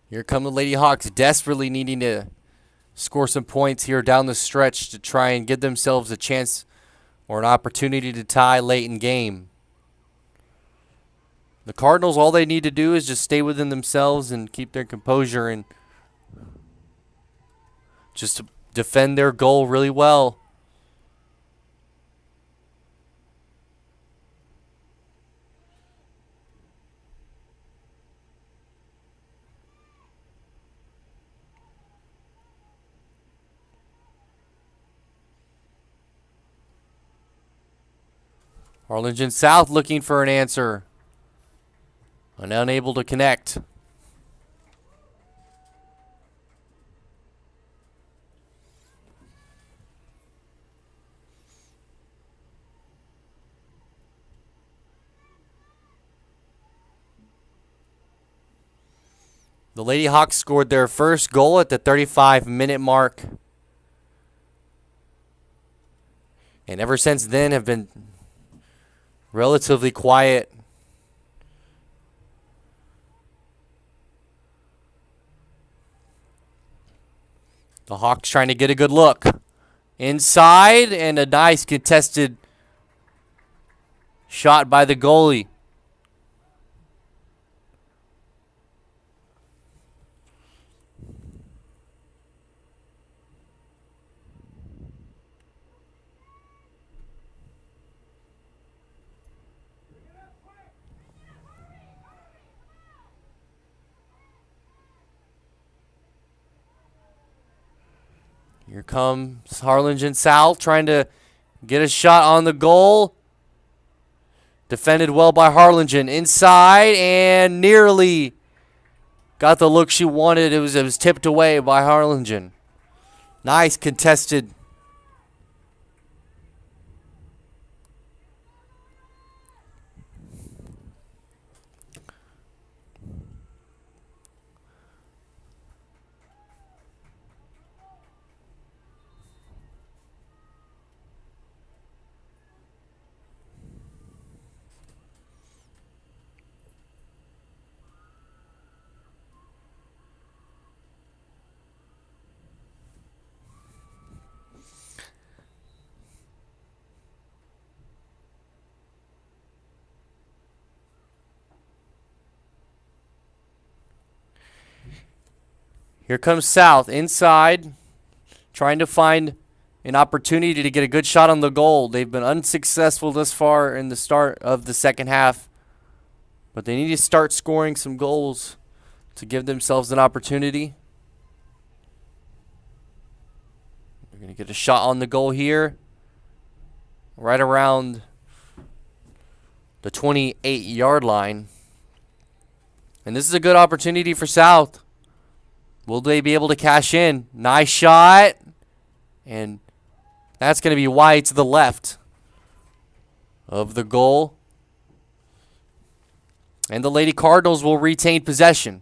Here come the Lady Hawks, desperately needing to score some points here down the stretch to try and give themselves a chance or an opportunity to tie late in game. The Cardinals, all they need to do is just stay within themselves and keep their composure and just defend their goal really well. Harlingen South looking for an answer and unable to connect. The Lady Hawks scored their first goal at the 35-minute mark. And ever since then have been relatively quiet. The Hawks trying to get a good look. Inside, and a nice contested shot by the goalie. Here comes Harlingen South trying to get a shot on the goal. Defended well by Harlingen. Inside and nearly got the look she wanted. It was tipped away by Harlingen. Nice contested. Here comes South inside, trying to find an opportunity to get a good shot on the goal. They've been unsuccessful thus far in the start of the second half, but they need to start scoring some goals to give themselves an opportunity. They're going to get a shot on the goal here, right around the 28-yard line. And this is a good opportunity for South. Will they be able to cash in? Nice shot. And that's going to be wide to the left of the goal. And the Lady Cardinals will retain possession.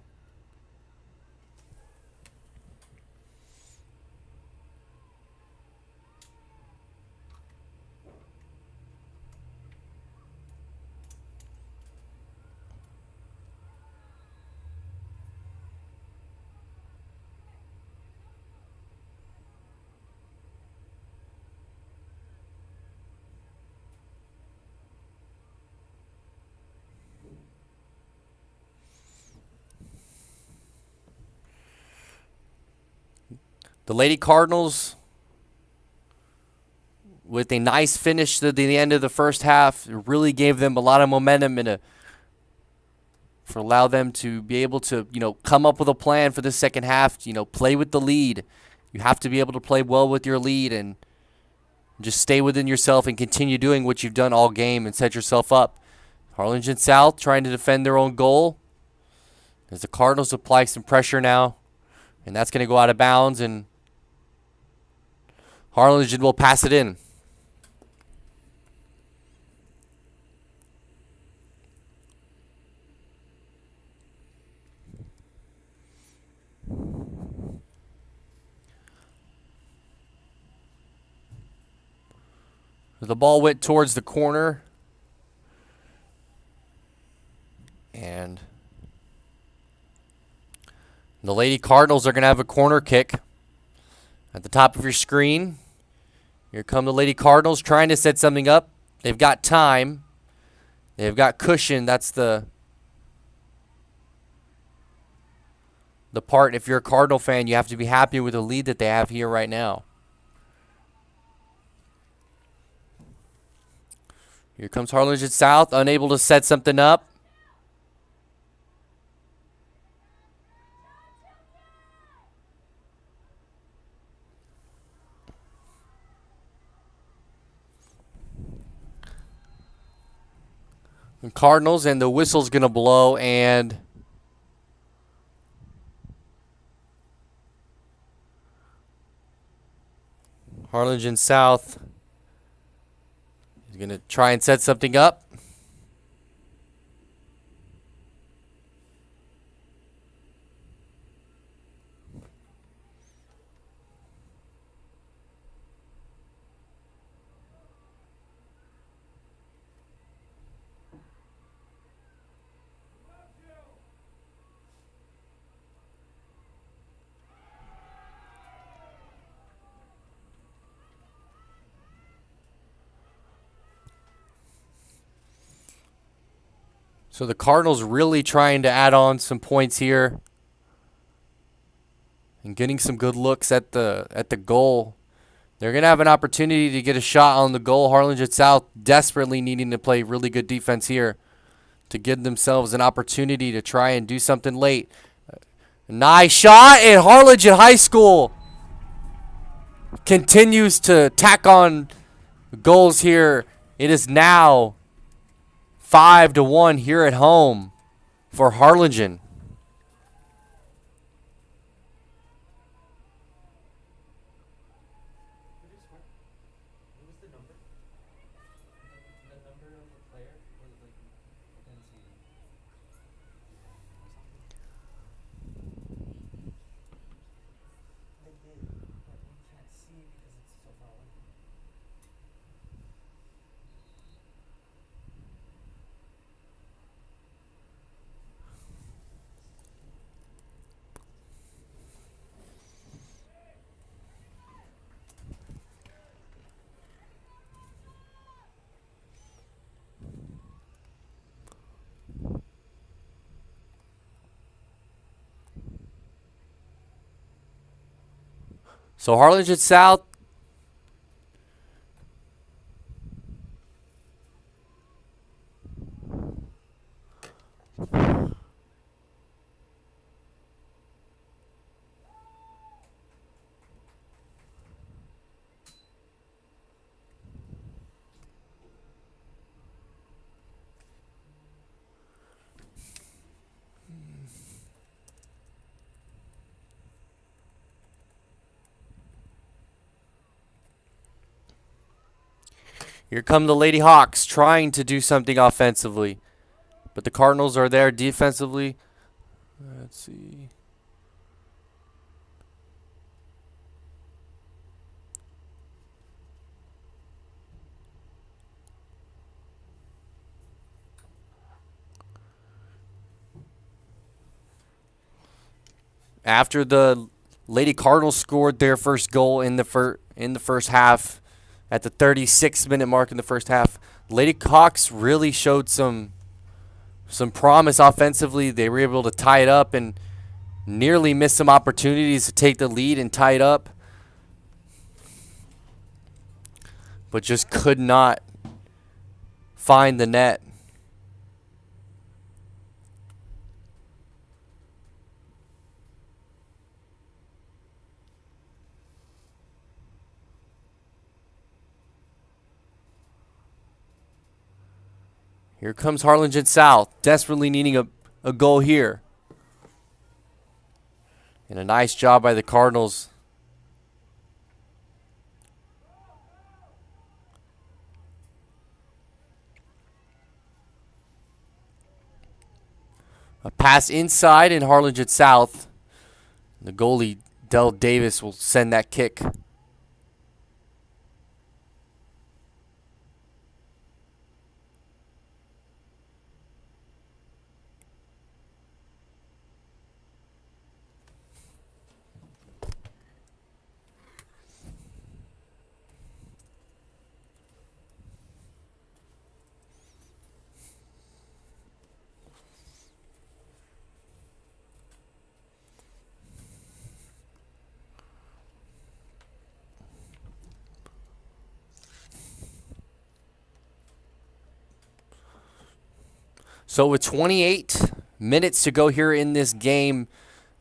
The Lady Cardinals, with a nice finish to the end of the first half, really gave them a lot of momentum and allow them to be able to, come up with a plan for the second half. Play with the lead. You have to be able to play well with your lead and just stay within yourself and continue doing what you've done all game and set yourself up. Harlingen South trying to defend their own goal as the Cardinals apply some pressure now, and that's going to go out of bounds, and Harlingen will pass it in. The ball went towards the corner. And the Lady Cardinals are going to have a corner kick at the top of your screen. Here come the Lady Cardinals trying to set something up. They've got time. They've got cushion. That's the part, if you're a Cardinal fan, you have to be happy with the lead that they have here right now. Here comes Harlingen South, unable to set something up. And Cardinals, and the whistle's going to blow, and Harlingen South is going to try and set something up. So the Cardinals really trying to add on some points here and getting some good looks at the goal. They're going to have an opportunity to get a shot on the goal. Harlingen South desperately needing to play really good defense here to give themselves an opportunity to try and do something late. Nice shot, and Harlingen High School continues to tack on goals here. It is now 5-1 here at home for Harlingen. So Harlingen South Here come the Lady Hawks trying to do something offensively. But the Cardinals are there defensively. Let's see. After the Lady Cardinals scored their first goal in the first half, at the 36-minute mark in the first half, Lady Hawks really showed some promise offensively. They were able to tie it up and nearly missed some opportunities to take the lead and tie it up, but just could not find the net. Here comes Harlingen South, desperately needing a goal here. And a nice job by the Cardinals. A pass inside in Harlingen South. The goalie, Del Davis, will send that kick. So with 28 minutes to go here in this game,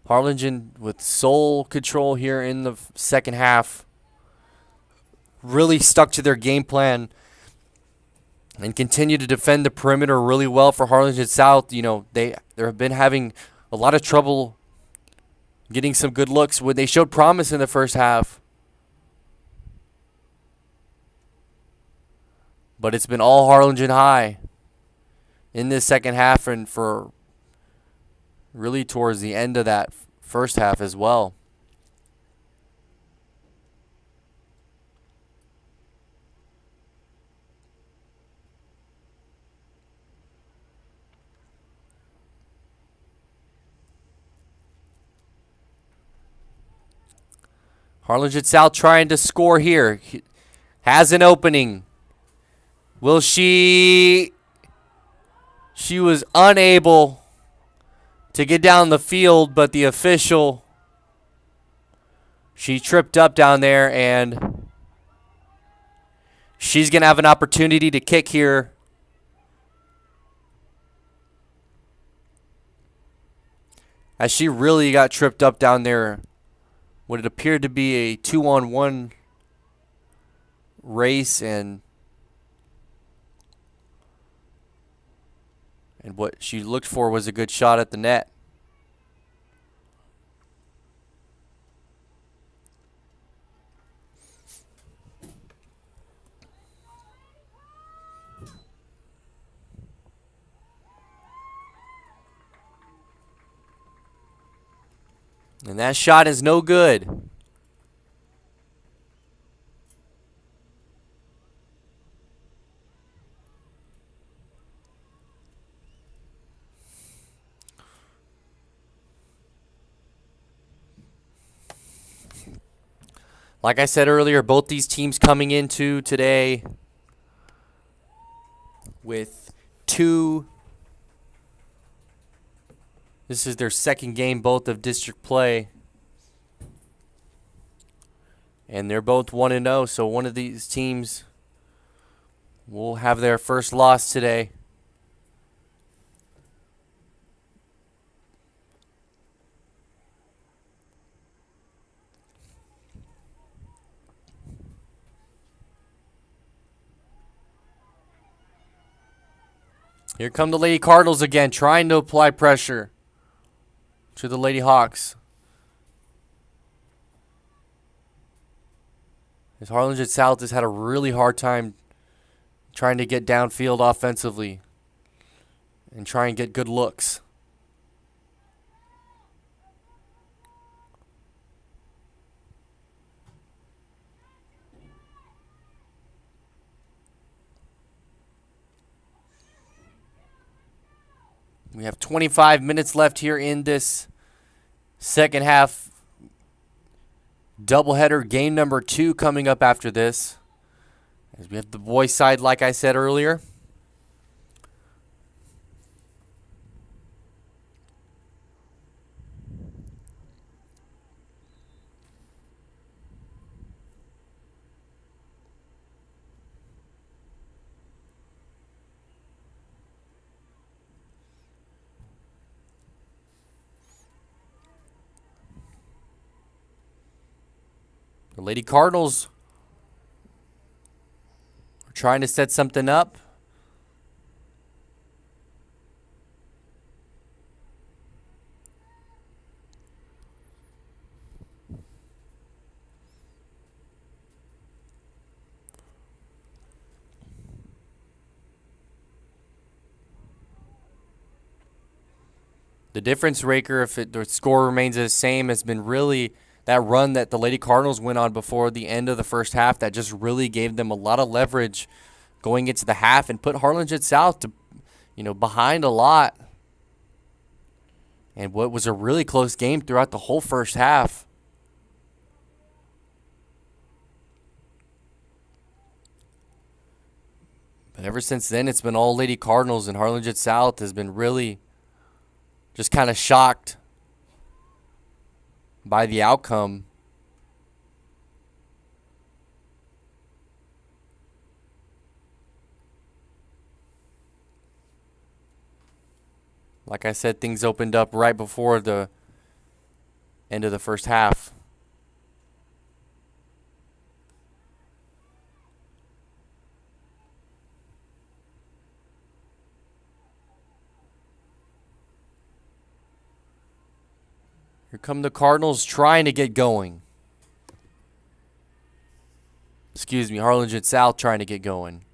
Harlingen with sole control here in the second half, really stuck to their game plan and continue to defend the perimeter really well for Harlingen South. You know, they have been having a lot of trouble getting some good looks when they showed promise in the first half. But it's been all Harlingen high in this second half and for really towards the end of that first half as well. Harlingen South trying to score here. Has an opening. Will she? She was unable to get down the field, but the official, she tripped up down there, and she's going to have an opportunity to kick here. As she really got tripped up down there, what it appeared to be a 2-on-1 race, and what she looked for was a good shot at the net. And that shot is no good. Like I said earlier, both these teams coming into today with this is their second game both of district play. And they're both 1-0, so one of these teams will have their first loss today. Here come the Lady Cardinals again, trying to apply pressure to the Lady Hawks. As Harlingen South has had a really hard time trying to get downfield offensively and try and get good looks. We have 25 minutes left here in this second half. Doubleheader game number 2 coming up after this. As we have the boys' side, like I said earlier. The Lady Cardinals are trying to set something up. The difference maker, if the score remains the same, has been really that run that the Lady Cardinals went on before the end of the first half that just really gave them a lot of leverage going into the half and put Harlingen South to, behind a lot. And what was a really close game throughout the whole first half. But ever since then, it's been all Lady Cardinals, and Harlingen South has been really just kind of shocked by the outcome. Like I said, things opened up right before the end of the first half. Here come the Cardinals trying to get going. Excuse me, Harlingen South trying to get going.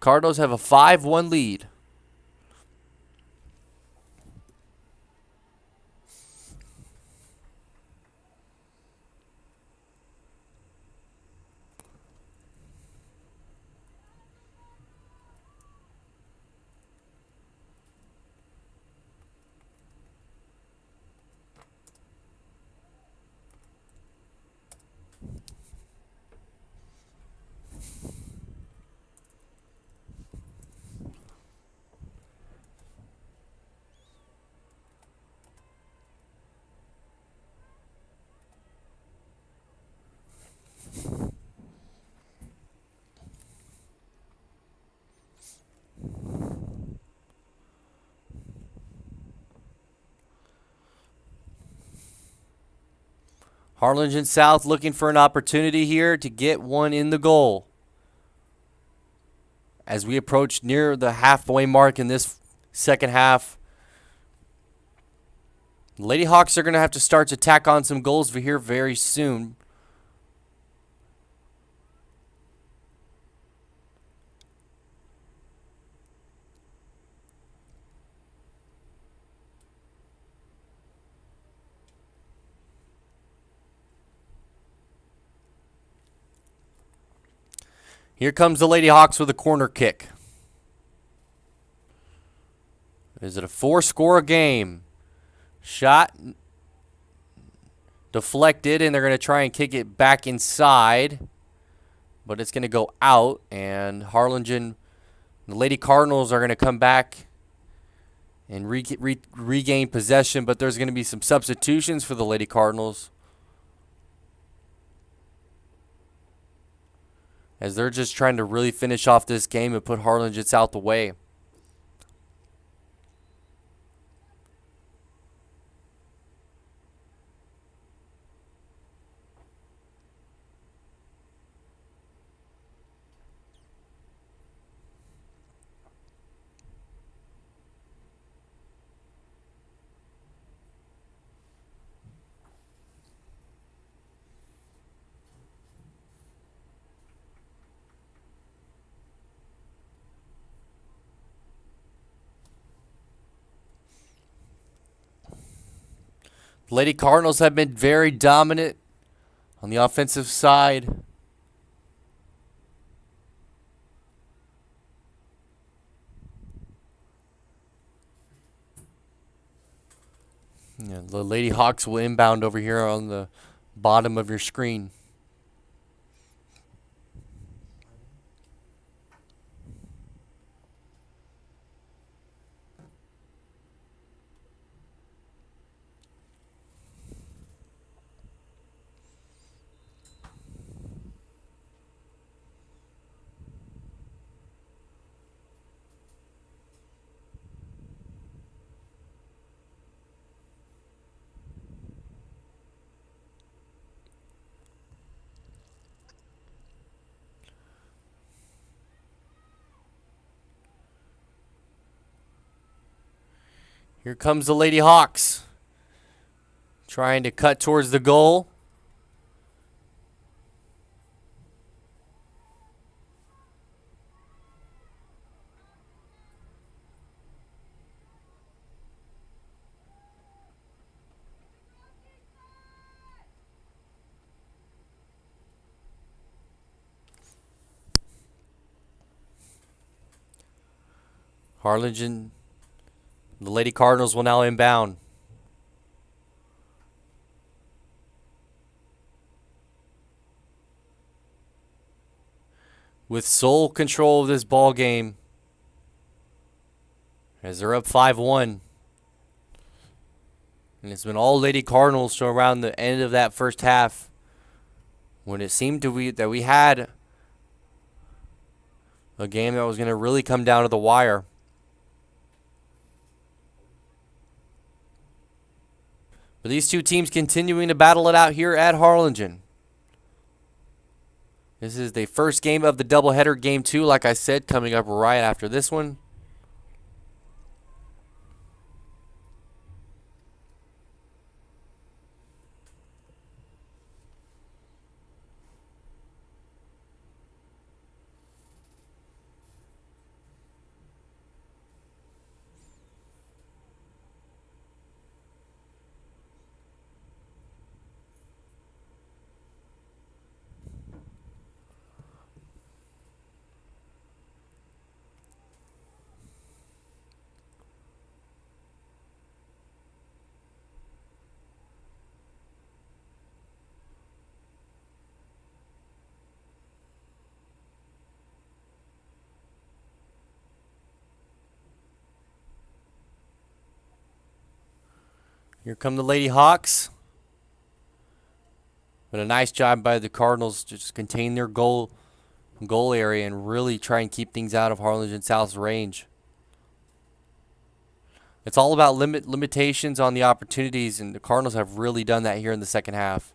Cardinals have a 5-1 lead. Harlingen South looking for an opportunity here to get one in the goal. As we approach near the halfway mark in this second half, Lady Hawks are going to have to start to tack on some goals for here very soon. Here comes the Lady Hawks with a corner kick. Is it a 4-score game? Shot deflected, and they're going to try and kick it back inside. But it's going to go out, and Harlingen, the Lady Cardinals are going to come back and regain possession, but there's going to be some substitutions for the Lady Cardinals, as they're just trying to really finish off this game and put Harlingen South away. Lady Cardinals have been very dominant on the offensive side. Yeah, the Lady Hawks will inbound over here on the bottom of your screen. Here comes the Lady Hawks, trying to cut towards the goal. Harlingen, the Lady Cardinals will now inbound. With sole control of this ball game, as they're up 5-1. And it's been all Lady Cardinals to around the end of that first half, when it seemed that we had a game that was going to really come down to the wire. But these two teams continuing to battle it out here at Harlingen. This is the first game of the doubleheader, game 2, like I said, coming up right after this one. Here come the Lady Hawks. But a nice job by the Cardinals to just contain their goal area and really try and keep things out of Harlingen South's range. It's all about limitations on the opportunities, and the Cardinals have really done that here in the second half.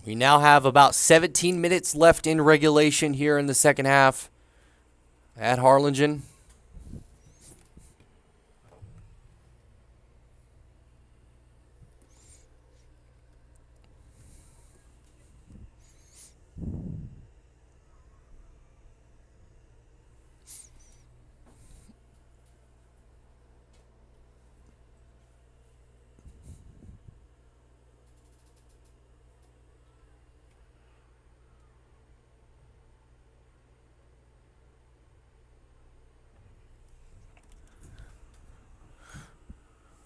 We now have about 17 minutes left in regulation here in the second half at Harlingen.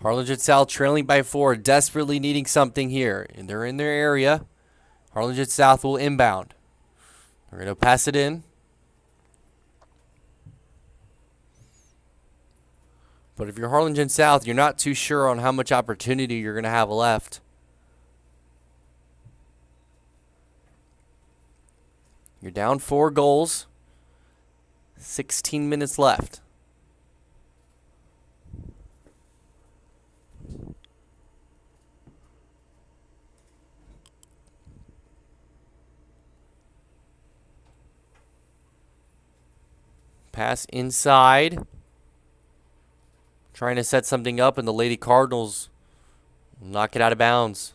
Harlingen South trailing by 4, desperately needing something here. And they're in their area. Harlingen South will inbound. They're going to pass it in. But if you're Harlingen South, you're not too sure on how much opportunity you're going to have left. You're down 4 goals. 16 minutes left. Pass inside. Trying to set something up, and the Lady Cardinals knock it out of bounds.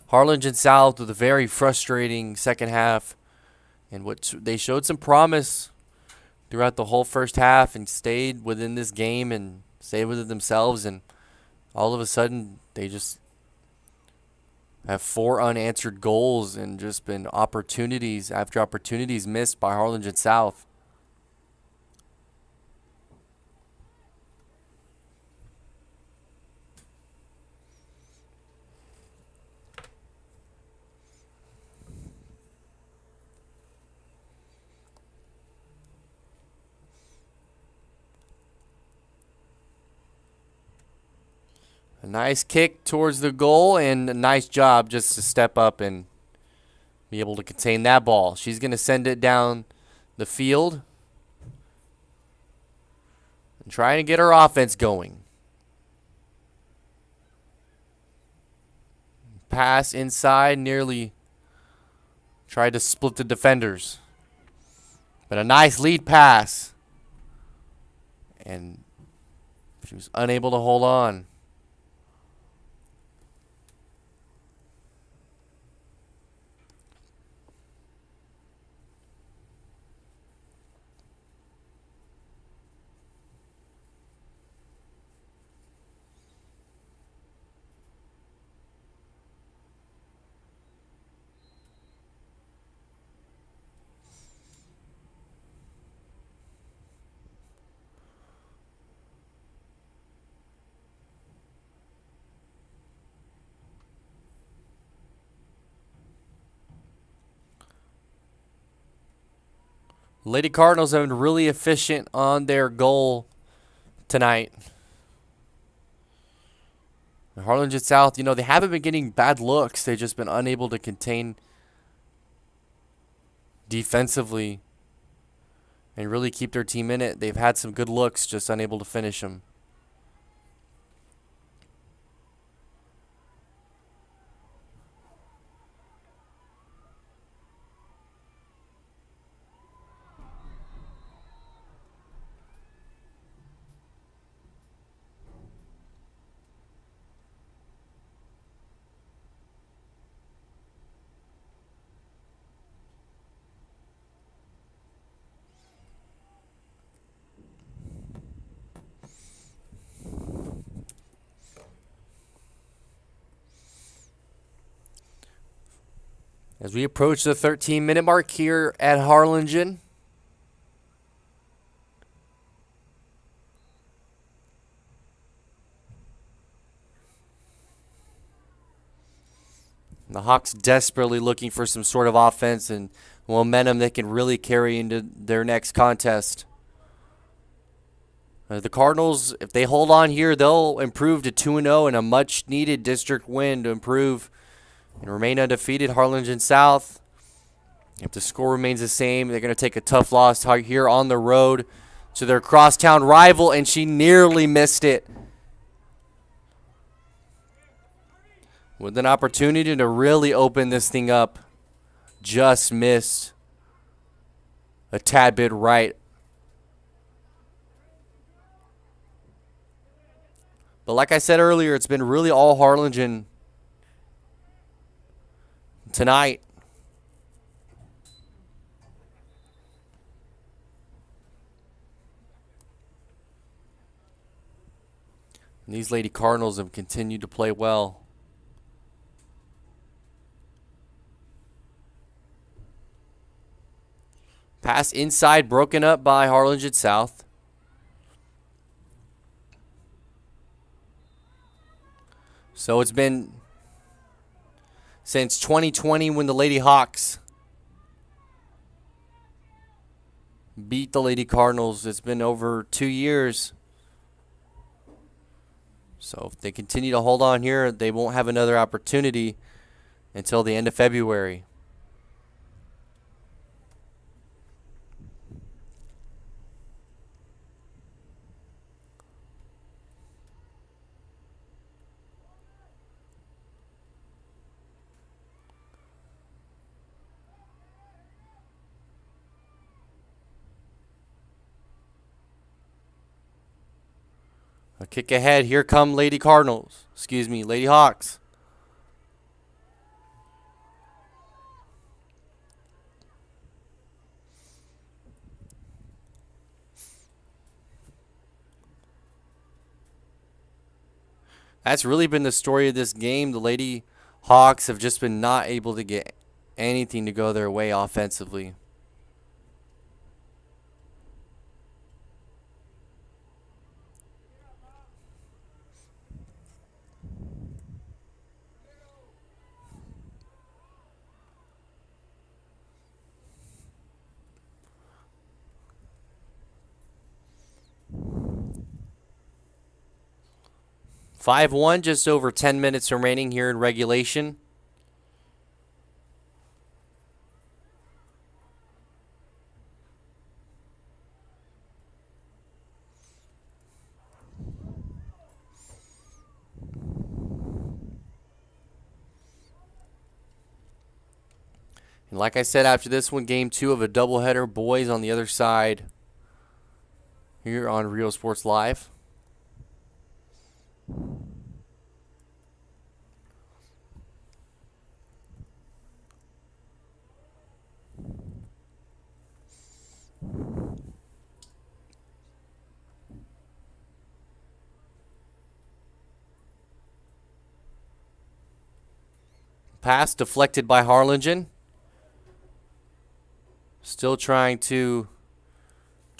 Harlingen South with a very frustrating second half. And they showed some promise throughout the whole first half and stayed within this game and stayed within themselves. And all of a sudden, they just have 4 unanswered goals and just been opportunities after opportunities missed by Harlingen South. A nice kick towards the goal and a nice job just to step up and be able to contain that ball. She's going to send it down the field and trying to get her offense going. Pass inside, nearly tried to split the defenders. But a nice lead pass. And she was unable to hold on. Lady Cardinals have been really efficient on their goal tonight. Harlingen South, they haven't been getting bad looks. They've just been unable to contain defensively and really keep their team in it. They've had some good looks, just unable to finish them. As we approach the 13-minute mark here at Harlingen. The Hawks desperately looking for some sort of offense and momentum that can really carry into their next contest. The Cardinals, if they hold on here, they'll improve to 2-0 and a much-needed district win to improve and remain undefeated. Harlingen South, if the score remains the same, they're going to take a tough loss here on the road to their crosstown rival, and she nearly missed it. With an opportunity to really open this thing up, just missed a tad bit right. But like I said earlier, it's been really all Harlingen tonight. And these Lady Cardinals have continued to play well. Pass inside, broken up by Harlingen South. So it's been since 2020 when the Lady Hawks beat the Lady Cardinals. It's been over 2 years. So if they continue to hold on here, they won't have another opportunity until the end of February. Kick ahead. Here come Lady Cardinals. Excuse me, Lady Hawks. That's really been the story of this game. The Lady Hawks have just been not able to get anything to go their way offensively. (5-1), just over 10 minutes remaining here in regulation. And like I said, after this one, game 2 of a doubleheader, boys on the other side here on Real Sports Live. Pass deflected by Harlingen. Still trying to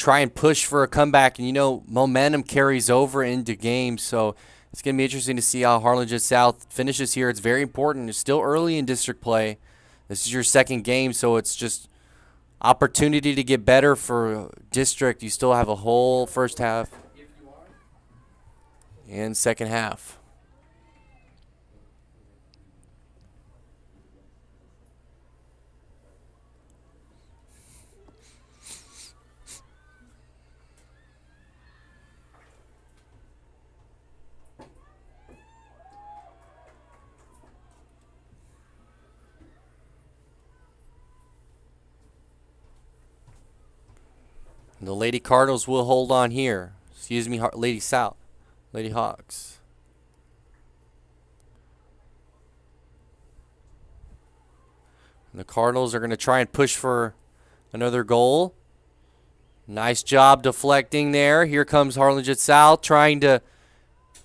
and push for a comeback. And, you know, momentum carries over into games. So it's going to be interesting to see how Harlingen South finishes here. It's very important. It's still early in district play. This is your second game, so it's just opportunity to get better for district. You still have a whole first half and second half. The Lady Cardinals will hold on here. Excuse me, Lady South. Lady Hawks. And the Cardinals are going to try and push for another goal. Nice job deflecting there. Here comes Harlingen South trying to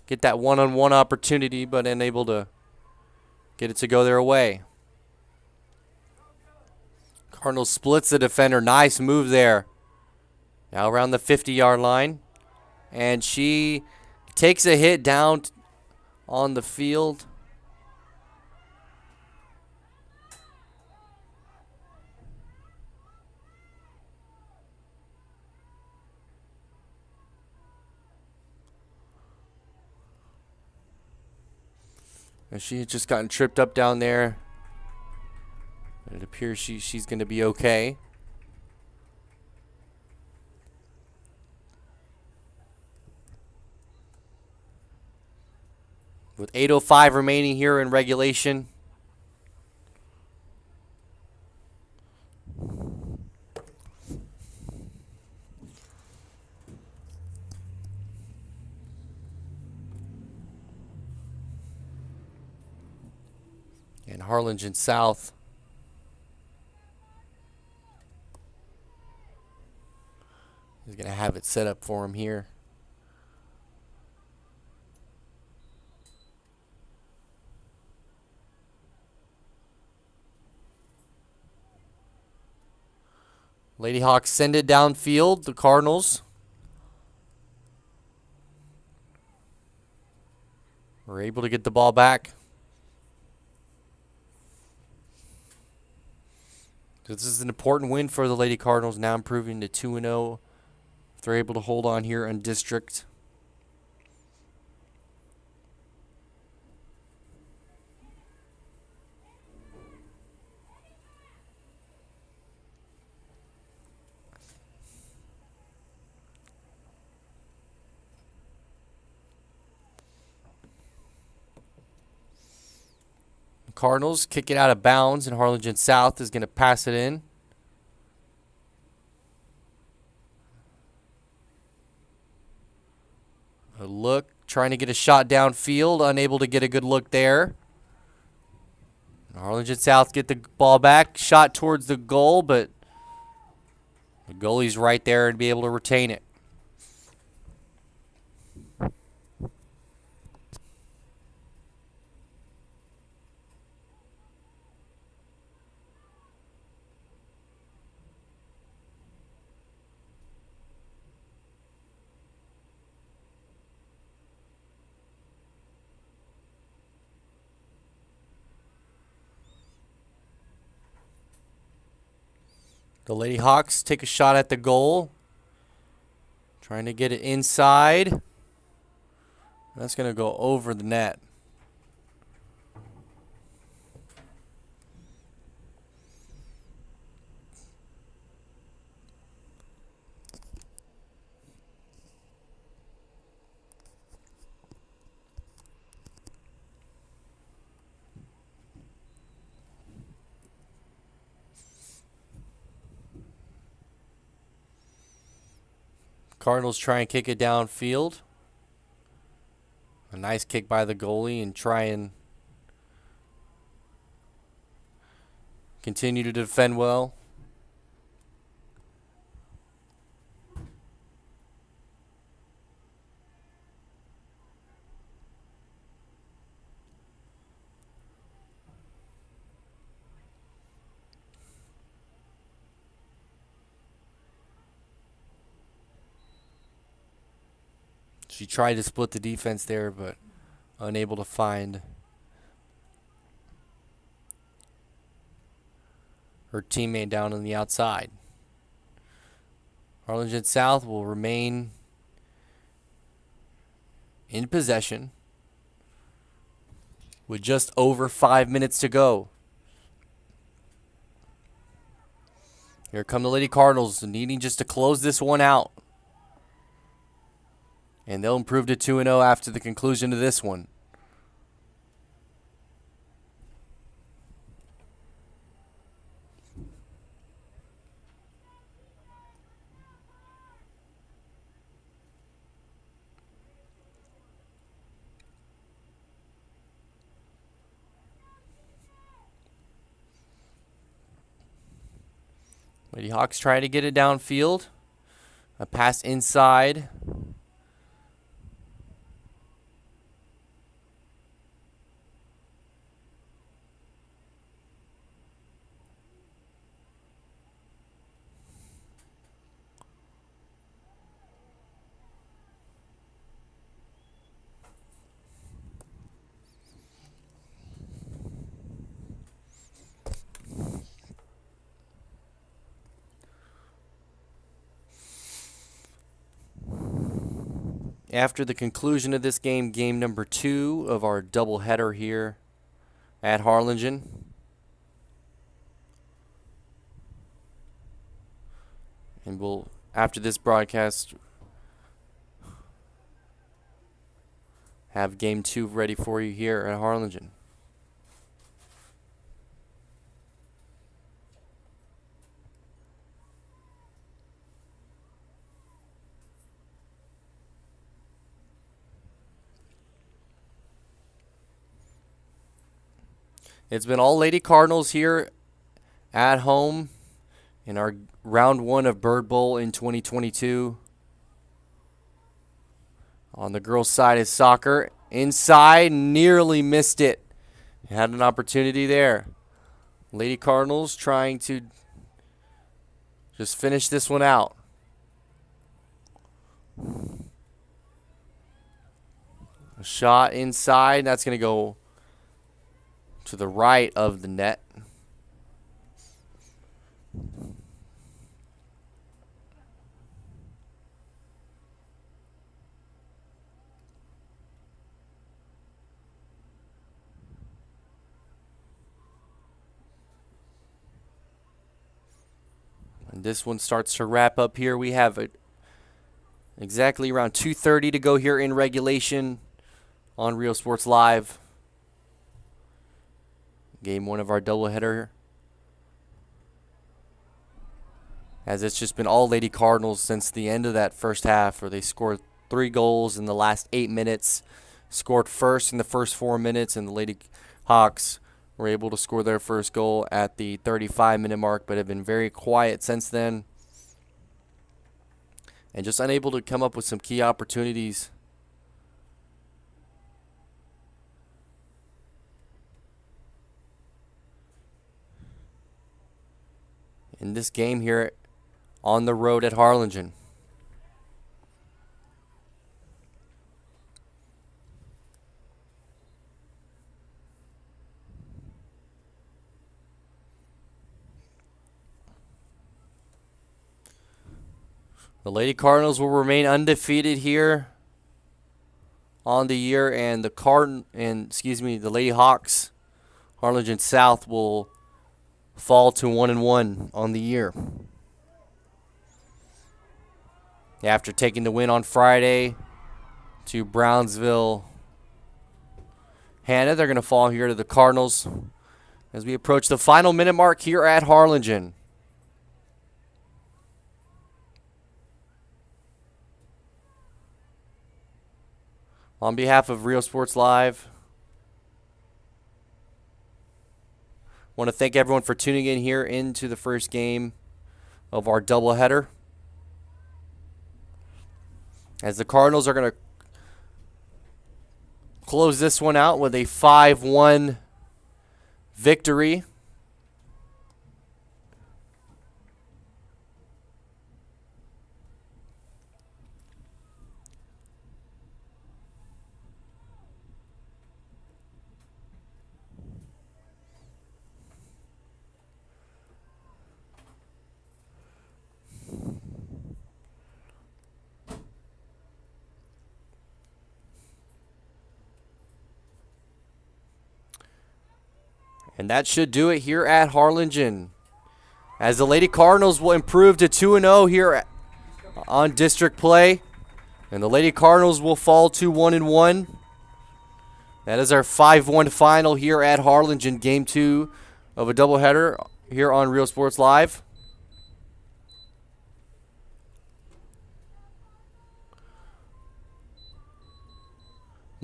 get that one-on-one opportunity, but unable to get it to go their way. Cardinals splits the defender. Nice move there. Now around the 50-yard line. And she takes a hit down on the field. And she had just gotten tripped up down there. It appears she's going to be okay. With 8:05 remaining here in regulation. And Harlingen South is going to have it set up for him here. Lady Hawks send it downfield. The Cardinals were able to get the ball back. This is an important win for the Lady Cardinals, now improving to 2-0. If they're able to hold on here in district. Cardinals kick it out of bounds, and Harlingen South is going to pass it in. A look trying to get a shot downfield, unable to get a good look there. Harlingen South get the ball back, shot towards the goal, but the goalie's right there and be able to retain it. The Lady Hawks take a shot at the goal. Trying to get it inside. That's going to go over the net. Cardinals try and kick it downfield. A nice kick by the goalie and try and continue to defend well. She tried to split the defense there, but unable to find her teammate down on the outside. Harlingen South will remain in possession with just over 5 minutes to go. Here come the Lady Cardinals, needing just to close this one out. And they'll improve to 2-0 after the conclusion of this one. Lady Hawks trying to get it downfield. A pass inside. After the conclusion of this game, game number 2 of our doubleheader here at Harlingen. And we'll, after this broadcast, have game 2 ready for you here at Harlingen. It's been all Lady Cardinals here at home in our round 1 of Bird Bowl in 2022. On the girls' side is soccer. Inside, nearly missed it. Had an opportunity there. Lady Cardinals trying to just finish this one out. A shot inside, that's going to go to the right of the net. And this one starts to wrap up here. We have exactly around 2:30 to go here in regulation on Real Sports Live. Game 1 of our doubleheader. As it's just been all Lady Cardinals since the end of that first half, where they scored 3 goals in the last 8 minutes. Scored first in the first 4 minutes, and the Lady Hawks were able to score their first goal at the 35-minute mark, but have been very quiet since then. And just unable to come up with some key opportunities. In this game here on the road at Harlingen. The Lady Cardinals will remain undefeated here on the year, and the Lady Hawks, Harlingen South, will fall to 1-1 on the year. After taking the win on Friday to Brownsville, Hannah, they're going to fall here to the Cardinals as we approach the final minute mark here at Harlingen. On behalf of Real Sports Live, want to thank everyone for tuning in here into the first game of our doubleheader. As the Cardinals are going to close this one out with a 5-1 victory. And that should do it here at Harlingen, as the Lady Cardinals will improve to 2-0 here on district play, and the Lady Cardinals will fall to 1-1. That is our 5-1 final here at Harlingen, Game 2 of a doubleheader here on Real Sports Live.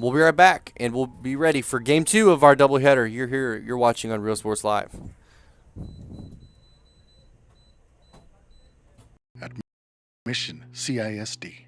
We'll be right back, and we'll be ready for Game 2 of our doubleheader. You're watching on Real Sports Live. At Mission CISD.